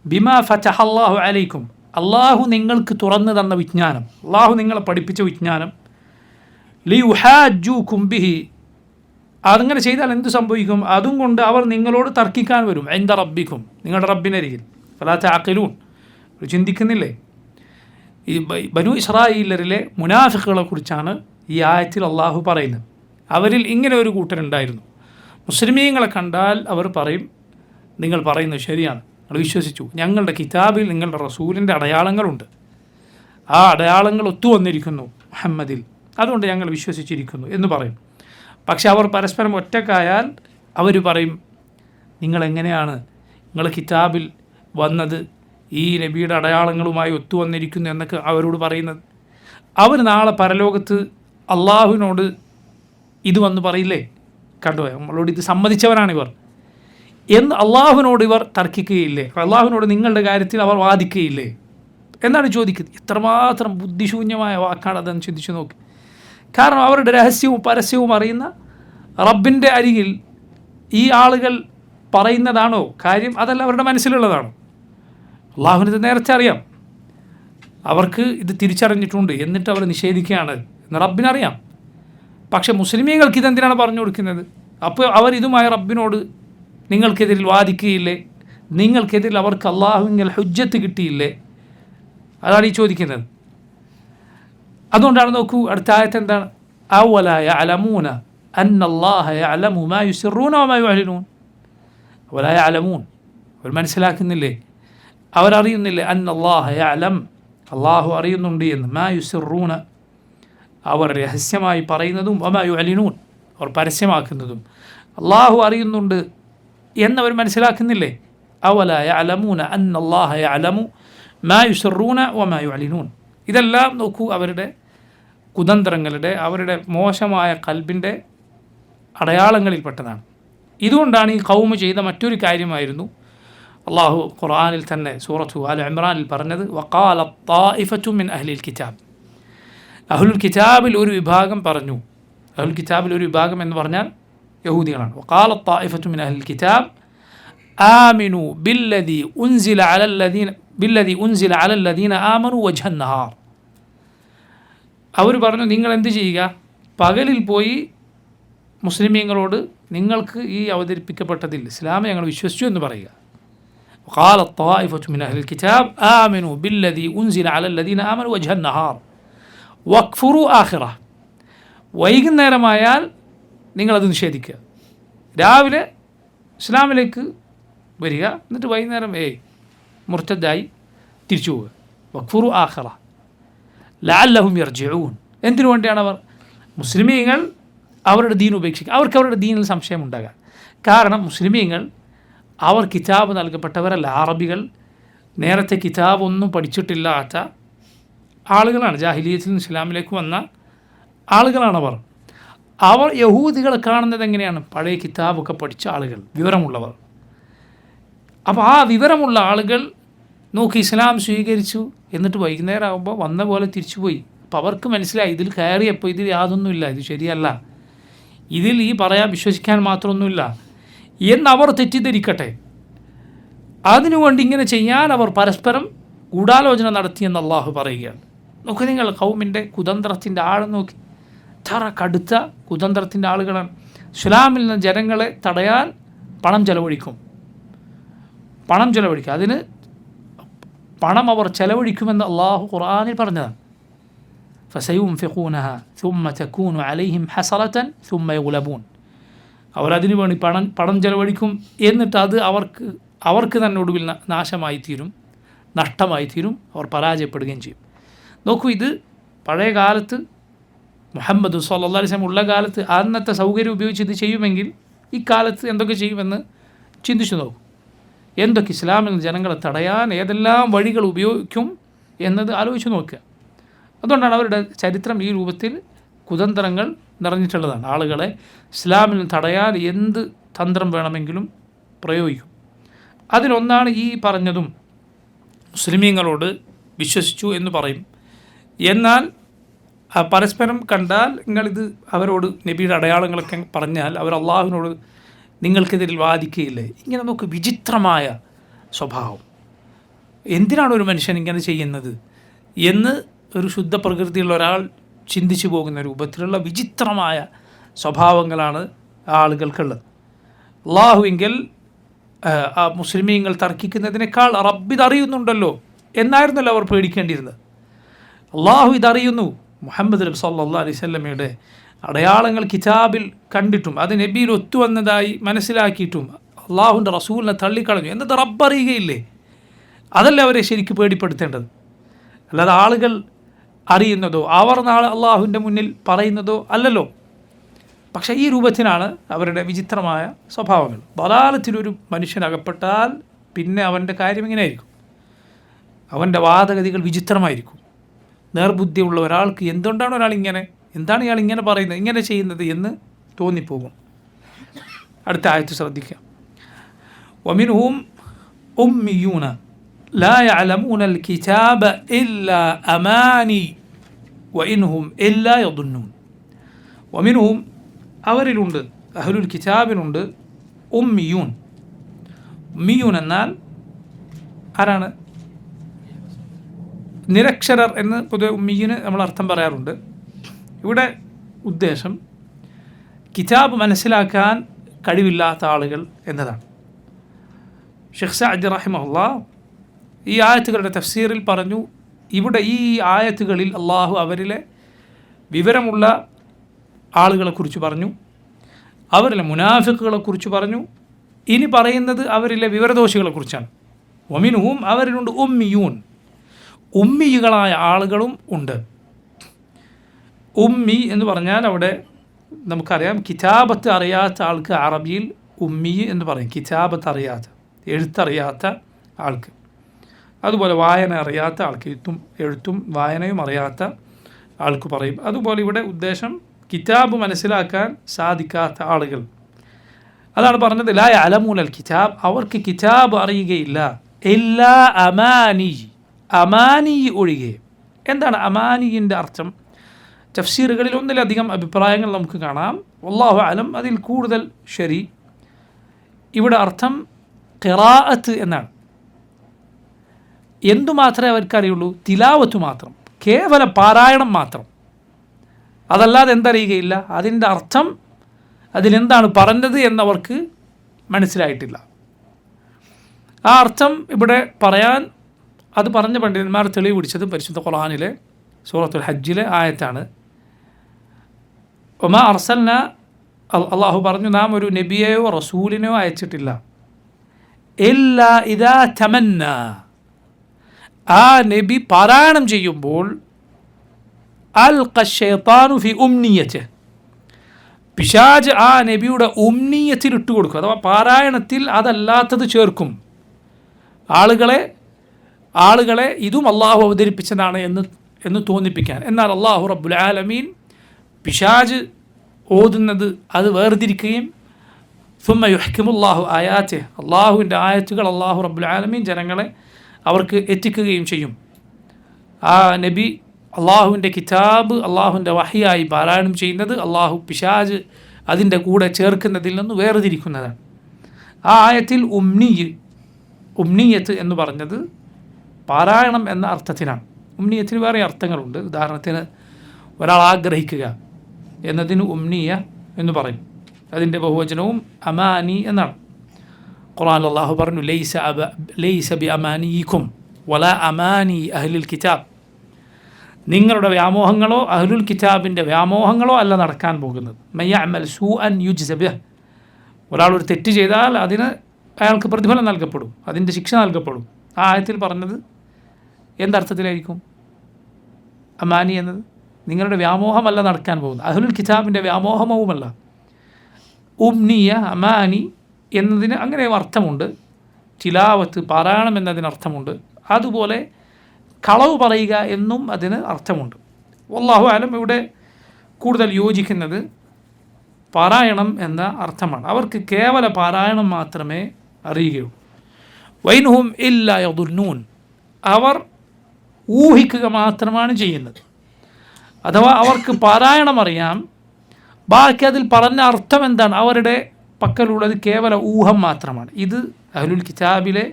ബിമാ ഫതഹ അല്ലാഹു അലൈക്കും, അള്ളാഹു നിങ്ങൾക്ക് തുറന്നു തന്ന വിജ്ഞാനം, അള്ളാഹു നിങ്ങളെ പഠിപ്പിച്ച വിജ്ഞാനം, ലിയുഹാജ്ജൂകും ബിഹി, അതങ്ങനെ ചെയ്താൽ എന്ത് സംഭവിക്കും? അതും കൊണ്ട് അവർ നിങ്ങളോട് തർക്കിക്കാൻ വരും. ഇൻദ റബ്ബിക്കും, നിങ്ങളുടെ റബ്ബിനരികിൽ. ഫലാ തഅഖിലൂൻ, ചിന്തിക്കുന്നില്ലേ? ഈ ബനൂ ഇസ്രായേലരിലെ മുനാഫിഖുകളെ കുറിച്ചാണ് ഈ ആയത്തിൽ അള്ളാഹു പറയുന്നത്. അവരിൽ ഇങ്ങനെ ഒരു കൂട്ടരുണ്ടായിരുന്നു. മുസ്ലിമീങ്ങളെ കണ്ടാൽ അവർ പറയും, നിങ്ങൾ പറയുന്നത് ശരിയാണ്, ഞങ്ങൾ വിശ്വസിച്ചു, ഞങ്ങളുടെ കിതാബിൽ നിങ്ങളുടെ റസൂലിൻ്റെ അടയാളങ്ങളുണ്ട്, ആ അടയാളങ്ങൾ ഒത്തുവന്നിരിക്കുന്നു മുഹമ്മദിൽ, അതുകൊണ്ട് ഞങ്ങൾ വിശ്വസിച്ചിരിക്കുന്നു എന്ന് പറയും. പക്ഷെ അവർ പരസ്പരം ഒറ്റക്കായാൽ അവർ പറയും, നിങ്ങളെങ്ങനെയാണ് നിങ്ങൾ കിതാബിൽ വന്നത് ഈ നബിയുടെ അടയാളങ്ങളുമായി ഒത്തുവന്നിരിക്കുന്നു എന്നൊക്കെ അവരോട് പറയുന്നത്? അവർ നാളെ പരലോകത്ത് അള്ളാഹുവിനോട് ഇത് വന്ന് പറയില്ലേ, കണ്ടോ നമ്മളോട് ഇത് സമ്മതിച്ചവരാണിവർ എന്ന് അള്ളാഹുവിനോട് ഇവർ തർക്കിക്കുകയില്ലേ? അള്ളാഹുവിനോട് നിങ്ങളുടെ കാര്യത്തിൽ അവർ വാദിക്കുകയില്ലേ എന്നാണ് ചോദിക്കുന്നത്. എത്രമാത്രം ബുദ്ധിശൂന്യമായ വാക്കാണ് അതെന്ന് ചിന്തിച്ചു നോക്കി. കാരണം അവരുടെ രഹസ്യവും പരസ്യവും അറിയുന്ന റബ്ബിൻ്റെ അരികിൽ ഈ ആളുകൾ പറയുന്നതാണോ കാര്യം, അതല്ല അവരുടെ മനസ്സിലുള്ളതാണോ? അള്ളാഹുവിന് ഇത് നേരത്തെ അറിയാം, അവർക്ക് ഇത് തിരിച്ചറിഞ്ഞിട്ടുണ്ട്, എന്നിട്ട് അവർ നിഷേധിക്കുകയാണ് എന്ന് റബ്ബിനറിയാം. പക്ഷേ മുസ്ലിമീങ്ങൾക്ക് ഇതെന്തിനാണ് പറഞ്ഞു കൊടുക്കുന്നത്? അപ്പോൾ അവർ ഇതുമായി റബ്ബിനോട് നിങ്ങൾക്കെതിരിൽ വാദിക്കുകയില്ലേ, നിങ്ങൾക്കെതിരിൽ അവർക്ക് അള്ളാഹുവിൽ ഹുജ്ജത്ത് കിട്ടിയില്ലേ? അതാണ് ഈ ചോദിക്കുന്നത്. അതുകൊണ്ടാണ് നോക്കൂ അടുത്ത ആയത്ത് എന്താണ്? അവലാ യഅലമൂന അന്നല്ലാഹ യഅലമു മാ യുസിറൂന വമാ യുഅ്ലിനൂൻ. അവലാ യഅലമൂൻ, അവർ മനസ്സിലാക്കുന്നില്ലേ, അവരറിയുന്നില്ലേ, അന്നല്ലാഹ യഅലം, അള്ളാഹു അറിയുന്നുണ്ട് എന്ന്, മാ യുസിറൂന, അവർ രഹസ്യമായി പറയുന്നതും, വമാ യുഅ്ലിനൂൻ, അവർ പരസ്യമാക്കുന്നതും അള്ളാഹു അറിയുന്നുണ്ട് എന്നവർ മനസ്സിലാക്കുന്നില്ലേ? അവലാ യഅലമൂന അന്നല്ലാഹ യഅലമു മാ യുസിറൂന വമാ യുഅ്ലിനൂൻ. ഇതെല്ലാം നോക്കൂ അവരുടെ കുതന്ത്രങ്ങളുടെ, അവരുടെ മോശമായ കൽബിൻ്റെ അടയാളങ്ങളിൽപ്പെട്ടതാണ്. ഇതുകൊണ്ടാണ് ഈ ഖൗമ് ചെയ്ത മറ്റൊരു കാര്യമായിരുന്നു അള്ളാഹു ഖുർആനിൽ തന്നെ സൂറത്തു ആൽ ഇംറാനിൽ പറഞ്ഞത്, വഖാലത് ത്വാഇഫത്തു മിൻ അഹ്ലിൽ കിതാബ്. അഹ്ലുൽ കിതാബിൽ ഒരു വിഭാഗം പറഞ്ഞു. അഹ്ലുൽ കിതാബിൽ ഒരു വിഭാഗം എന്ന് പറഞ്ഞാൽ യഹൂദികളാണ്. വഖാലത് ത്വാഇഫത്തു മിൻ അഹ്ലിൽ കിതാബ് ആമിനു ബില്ലദി ഉൻസില അലല്ലദീന ആമനു വജ്ഹൻ നഹാർ. അവർ പറഞ്ഞു, നിങ്ങൾ എന്ത് ചെയ്യുക, പകലിൽ പോയി മുസ്ലിമീങ്ങളോട് നിങ്ങൾക്ക് ഈ അവതരിപ്പിക്കപ്പെട്ടതിൽ ഇസ്ലാമെ ഞങ്ങൾ വിശ്വസിച്ചു എന്ന് പറയുക. وقالت طائفة من أهل الكتاب آمنوا بالذي أنزل على الذين آمنوا وجه النهار واكفروا آخرة. വൈകുന്നേരമായാൽ നിങ്ങളത് നിഷേധിക്കുക. രാവിലെ ഇസ്ലാമിലേക്ക് വരിക, എന്നിട്ട് വൈകുന്നേരം മുർത്തദ്ദായി തിരിച്ചു പോവുക. വക്ഫുറു ആഖിറ ലഅല്ലഹും യർജിഊൻ. എന്തിനു വേണ്ടിയാണ് അവർ? മുസ്ലിമീങ്ങൾ അവരുടെ ദീൻ ഉപേക്ഷിക്കുക. അവർക്ക് അവരുടെ ദീനിൽ സംശയമുണ്ടാകാം. കാരണം മുസ്ലിമീങ്ങൾ അവർ കിതാബ് നൽകപ്പെട്ടവരല്ല. അറബികൾ നേരത്തെ കിതാബ് ഒന്നും പഠിച്ചിട്ടില്ലാത്ത ആളുകളാണ്. ജാഹിലിയത്തിൽ നിന്ന് ഇസ്ലാമിലേക്ക് വന്ന ആളുകളാണവർ. അവർ യഹൂദികളെ കാണുന്നത് എങ്ങനെയാണ്? പഴയ കിതാബൊക്കെ പഠിച്ച ആളുകൾ, വിവരമുള്ളവർ. അപ്പോൾ ആ വിവരമുള്ള ആളുകൾ നോക്കി ഇസ്ലാം സ്വീകരിച്ചു, എന്നിട്ട് വൈകുന്നേരം ആകുമ്പോൾ വന്ന പോലെ തിരിച്ചുപോയി. അപ്പോൾ അവർക്ക് മനസ്സിലായി ഇതിൽ കയറിയപ്പോൾ ഇതിൽ യാതൊന്നുമില്ല, ഇത് ശരിയല്ല, ഇതിൽ ഈ പറയാൻ വിശ്വസിക്കാൻ മാത്രമൊന്നുമില്ല എന്നവർ തെറ്റിദ്ധരിക്കട്ടെ. അതിനുവേണ്ടി ഇങ്ങനെ ചെയ്യാൻ അവർ പരസ്പരം ഗൂഢാലോചന നടത്തിയെന്ന് അള്ളാഹു പറയുകയാണ്. നോക്കി നിങ്ങൾ ഖൗമിൻ്റെ കുതന്ത്രത്തിൻ്റെ ആഴം നോക്കി. എത്ര കടുത്ത കുതന്ത്രത്തിൻ്റെ ആളുകളാണ്. ഇസ്ലാമിൽ നിന്ന് ജനങ്ങളെ തടയാൻ പണം ചെലവഴിക്കും. അതിന് പണം അവർ ചെലവഴിക്കുമെന്ന് അള്ളാഹു ഖുർആനിൽ പറഞ്ഞതാണ്. ഫസയുൻഫിഖൂനഹ ثم تكون عليهم حسرة ثم يغلبون. അവരതിനു വേണ്ടി പണം ചെലവഴിക്കും, എന്നിട്ട് അത് അവർക്ക് തന്നെ ഒടുവിൽ നാശമായി തീരും, നഷ്ടമായി തീരും, അവർ പരാജയപ്പെടുകയും ചെയ്യും. നോക്കൂ, ഇത് പഴയ കാലത്ത് മുഹമ്മദ് സ്വല്ലല്ലാഹു അലൈഹി വസല്ലം ഉള്ള കാലത്ത് അന്നത്തെ സൗകര്യം ഉപയോഗിച്ച് ഇത് ചെയ്യുമെങ്കിൽ ഇക്കാലത്ത് എന്തൊക്കെ ചെയ്യുമെന്ന് ചിന്തിച്ചു നോക്കൂ. എന്തൊക്കെ ഇസ്ലാമിൽ ജനങ്ങളെ തടയാൻ ഏതെല്ലാം വഴികൾ ഉപയോഗിക്കും എന്നത് ആലോചിച്ച് നോക്കുക. അതുകൊണ്ടാണ് അവരുടെ ചരിത്രം ഈ രൂപത്തിൽ കുതന്ത്രങ്ങൾ നിറഞ്ഞിട്ടുള്ളതാണ്. ആളുകളെ ഇസ്ലാമിൽ തടയാൻ എന്ത് തന്ത്രം വേണമെങ്കിലും പ്രയോഗിക്കും. അതിലൊന്നാണ് ഈ പറഞ്ഞതും. മുസ്ലിമീങ്ങളോട് വിശ്വസിച്ചു എന്ന് പറയും, എന്നാൽ പരസ്പരം കണ്ടാൽ നിങ്ങളിത് അവരോട് നബിയുടെ അടയാളങ്ങളൊക്കെ പറഞ്ഞാൽ അവർ അള്ളാഹുവിനോട് നിങ്ങൾക്കെതിരിൽ വാദിക്കുകയില്ലേ. ഇങ്ങനെ നോക്ക്, വിചിത്രമായ സ്വഭാവം. എന്തിനാണ് ഒരു മനുഷ്യൻ ഇങ്ങനെ ചെയ്യുന്നത് എന്ന് ഒരു ശുദ്ധ പ്രകൃതിയുള്ള ഒരാൾ ചിന്തിച്ചു പോകുന്ന രൂപത്തിലുള്ള വിചിത്രമായ സ്വഭാവങ്ങളാണ് ആളുകൾക്കുള്ളത്. അള്ളാഹുവെങ്കിൽ മുസ്ലിമീങ്ങൾ തർക്കിക്കുന്നതിനേക്കാൾ റബ്ബ് ഇതറിയുന്നുണ്ടല്ലോ എന്നായിരുന്നല്ലോ അവർ പേടിക്കേണ്ടിയിരുന്നത്. അള്ളാഹു ഇതറിയുന്നു. മുഹമ്മദ് നബി സല്ലല്ലാഹു അലൈഹി വസല്ലമയുടെ അടയാളങ്ങൾ കിതാബിൽ കണ്ടിട്ടും അത് നബിയിൽ ഒത്തുവന്നതായി മനസ്സിലാക്കിയിട്ടും അള്ളാഹുവിൻ്റെ റസൂലിനെ തള്ളിക്കളഞ്ഞു എന്നത് റബ്ബ് അറിയുകയില്ലേ? അതല്ല അവരെ ശരിക്കും പേടിപ്പെടുത്തേണ്ടത്. അല്ലാതെ ആളുകൾ അറിയുന്നതോ അവർ നാളെ അള്ളാഹുവിൻ്റെ മുന്നിൽ പറയുന്നതോ അല്ലല്ലോ. പക്ഷേ ഈ രൂപത്തിലാണ് അവരുടെ വിചിത്രമായ സ്വഭാവങ്ങൾ. ദലാലത്തിലൊരു മനുഷ്യനകപ്പെട്ടാൽ പിന്നെ അവൻ്റെ കാര്യം ഇങ്ങനെയായിരിക്കും. അവൻ്റെ വാദഗതികൾ വിചിത്രമായിരിക്കും. നേർബുദ്ധിയുള്ള ഒരാൾക്ക് എന്തുകൊണ്ടാണ് എന്താണ് ഇയാൾ ഇങ്ങനെ പറയുന്നത്, ഇങ്ങനെ ചെയ്യുന്നത് എന്ന് തോന്നിപ്പോകും. അടുത്ത ആയത്ത് ശ്രദ്ധിക്കാം. വമിൻഹും ഉമ്മിയൂന ലാ യഅലമൂനൽ കിതാബ ഇല്ലാ അമാനി വഇൻഹും ഇല്ലാ യദുന്നൂൻ. വമിൻഹും അവരിലുണ്ട്, അഹ്ലുൽ കിതാബിനുണ്ട്, ഉമ്മിയൂൻ. ഉമ്മിയൂൻ എന്നാൽ ആരാണ്? നിരക്ഷരർ എന്ന് പൊതുവെ ഉമ്മിയൂന് നമ്മൾ അർത്ഥം പറയാറുണ്ട്. ഇവിടെ ഉദ്ദേശം കിതാബ് മനസ്സിലാക്കാൻ കഴിവില്ലാത്ത ആളുകൾ എന്നതാണ്. ഷെയ്ഖ് സഅദി റഹിമഹുല്ലാഹ് ഈ ആയത്തുകളുടെ തഫ്സീറിൽ പറഞ്ഞു, ഇവിടെ ഈ ആയത്തുകളിൽ അള്ളാഹു അവരിലെ വിവരമുള്ള ആളുകളെക്കുറിച്ച് പറഞ്ഞു, അവരിലെ മുനാഫിക്കുകളെക്കുറിച്ച് പറഞ്ഞു. ഇനി പറയുന്നത് അവരിലെ വിവരദോഷികളെക്കുറിച്ചാണ്. വമിൻഹും അവരിലുണ്ട് ഉമ്മിയൂൻ, ഉമ്മികളായ ആളുകളും ഉണ്ട്. ഉമ്മി എന്ന് പറഞ്ഞാൽ അവിടെ നമുക്കറിയാം, കിതാബത്ത് അറിയാത്ത ആൾക്ക് അറബിയിൽ ഉമ്മി എന്ന് പറയും. കിതാബത്ത് അറിയാത്ത, എഴുത്തറിയാത്ത ആൾക്ക്. അതുപോലെ വായന അറിയാത്ത ആൾക്ക്, എഴുത്തും വായനയും അറിയാത്ത ആൾക്ക് പറയും. അതുപോലെ ഇവിടെ ഉദ്ദേശം കിതാബ് മനസ്സിലാക്കാൻ സാധിക്കാത്ത ആളുകൾ. അതാണ് പറഞ്ഞത് ലാ യഅലമൂനൽ കിതാബ്, അവർക്ക് കിതാബ് അറിയുകയില്ല. ഇല്ലാ അമാനി, അമാനി ഒഴികെ. എന്താണ് അമാനിയുടെ അർത്ഥം? തഫ്സീറുകളിൽ ഒന്നിലധികം അഭിപ്രായങ്ങൾ നമുക്ക് കാണാം. വല്ലാഹു അലം, അതിൽ കൂടുതൽ ശരി ഇവിടെ അർത്ഥം ഖിറാഅത്ത് എന്നാണ്. എന്തുമാത്രമേ അവർക്കറിയുള്ളൂ? തിലാവത്ത് മാത്രം, കേവല പാരായണം മാത്രം. അതല്ലാതെ എന്തറിയുകയില്ല, അതിൻ്റെ അർത്ഥം അതിലെന്താണ് പറഞ്ഞത് എന്നവർക്ക് മനസ്സിലായിട്ടില്ല. ആ അർത്ഥം ഇവിടെ പറയാൻ അത് പറഞ്ഞ പണ്ഡിതന്മാർ തെളിവ് പിടിച്ചത് പരിശുദ്ധ ഖുർആനിലെ സൂറത്തുൽ ഹജ്ജിലെ ആയത്താണ്. ഒമാ അർസൽന, അള്ളാഹു പറഞ്ഞു, നാം ഒരു നബിയെയോ റസൂലിനെയോ അയച്ചിട്ടില്ല. ഇല്ലാ ഇദാ തമന്ന, ആ നബി പാരായണം ചെയ്യുമ്പോൾ അൽഖ ശൈത്താനു ഫി ഉംനിയതിഹി, പിശാച് ആ നബിയുടെ ഉംനിയത്തിൽ ഇട്ട് കൊടുക്കും. അഥവാ പാരായണത്തിൽ അതല്ലാത്തത് ചേർക്കും. ആളുകളെ ഇതും അള്ളാഹു അവതരിപ്പിച്ചതാണ് എന്ന് തോന്നിപ്പിക്കാൻ. എന്നാൽ അള്ളാഹു റബ്ബുൽ ആലമീൻ പിശാച് ഓതുന്നത് അത് വേർതിരിക്കുകയും സുമ്മ യുഹ്കിമുല്ലാഹു ആയാതിഹി, അള്ളാഹുവിൻ്റെ ആയത്തുകൾ അള്ളാഹു റബ്ബുൽ ആലമീൻ ജനങ്ങളെ അവർക്ക് എത്തിക്കുകയും ചെയ്യും. ആ നബി അള്ളാഹുവിൻ്റെ കിതാബ് അള്ളാഹുവിൻ്റെ വഹിയായി പാരായണം ചെയ്യുന്നത് അള്ളാഹു പിശാച് അതിൻ്റെ കൂടെ ചേർക്കുന്നതിൽ നിന്ന് വേർതിരിക്കുന്നതാണ്. ആ ആയത്തിൽ ഉംനിയത്ത് എന്ന് പറഞ്ഞത് പാരായണം എന്ന അർത്ഥത്തിനാണ്. ഉംനിയത്തിന് വേറെ അർത്ഥങ്ങളുണ്ട്. ഉദാഹരണത്തിന് ഒരാൾ ആഗ്രഹിക്കുക എന്നതിന് ഉംനിയ എന്ന് പറയും. അതിൻ്റെ ബഹുവചനവും അമാനി എന്നാണ്. ഖുർആനിൽ അല്ലാഹു പറഞ്ഞു, ലൈസ ബി അമാനിയിക്കും വലാ അമാനി അഹ്ലുൽ കിതാബ്, നിങ്ങളുടെ വ്യാമോഹങ്ങളോ അഹ്ലുൽ കിതാബിൻ്റെ വ്യാമോഹങ്ങളോ അല്ല നടക്കാൻ പോകുന്നത്. മയ്യഅമൽ സൂഅൻ യുജ്സ ബിഹ്, ഒരാൾ ഒരു തെറ്റ് ചെയ്താൽ അതിന് അയാൾക്ക് പ്രതിഫലം നൽകപ്പെടും, അതിൻ്റെ ശിക്ഷ നൽകപ്പെടും. ആ ആയത്തിൽ പറഞ്ഞത് എന്തർത്ഥത്തിലായിരിക്കും? അമാനി എന്നത് നിങ്ങളുടെ വ്യാമോഹമല്ല നടക്കാൻ പോകുന്നത്, അഹ്ലുൽ കിതാബിൻ്റെ വ്യാമോഹവുമല്ല. ഉംനിയ, അമാനി എന്നതിന് അങ്ങനെ അർത്ഥമുണ്ട്. തിലാവത്ത്, പാരായണം എന്നതിന് അർത്ഥമുണ്ട്. അതുപോലെ കളവ് പറയുക എന്നും അതിന് അർത്ഥമുണ്ട്. വല്ലാഹു അലം ഇവിടെ കൂടുതൽ യോജിക്കുന്നത് പാരായണം എന്ന അർത്ഥമാണ്. അവർക്ക് കേവല പാരായണം മാത്രമേ അറിയുകയുള്ളൂ. വൈൻഹും ഇല്ലാ യദുന്നൂൻ, അവർ ഊഹിക്കുക മാത്രമാണ് ചെയ്യുന്നത്. അഥവാ അവർക്ക് പാരായണം അറിയാം, ബാക്കി അതിൽ പറഞ്ഞ അർത്ഥം എന്താണ് അവരുടെ പക്കലുള്ളത് കേവല ഊഹം മാത്രമാണ്. ഇത് അഹ്ലുൽ കിതാബിലെ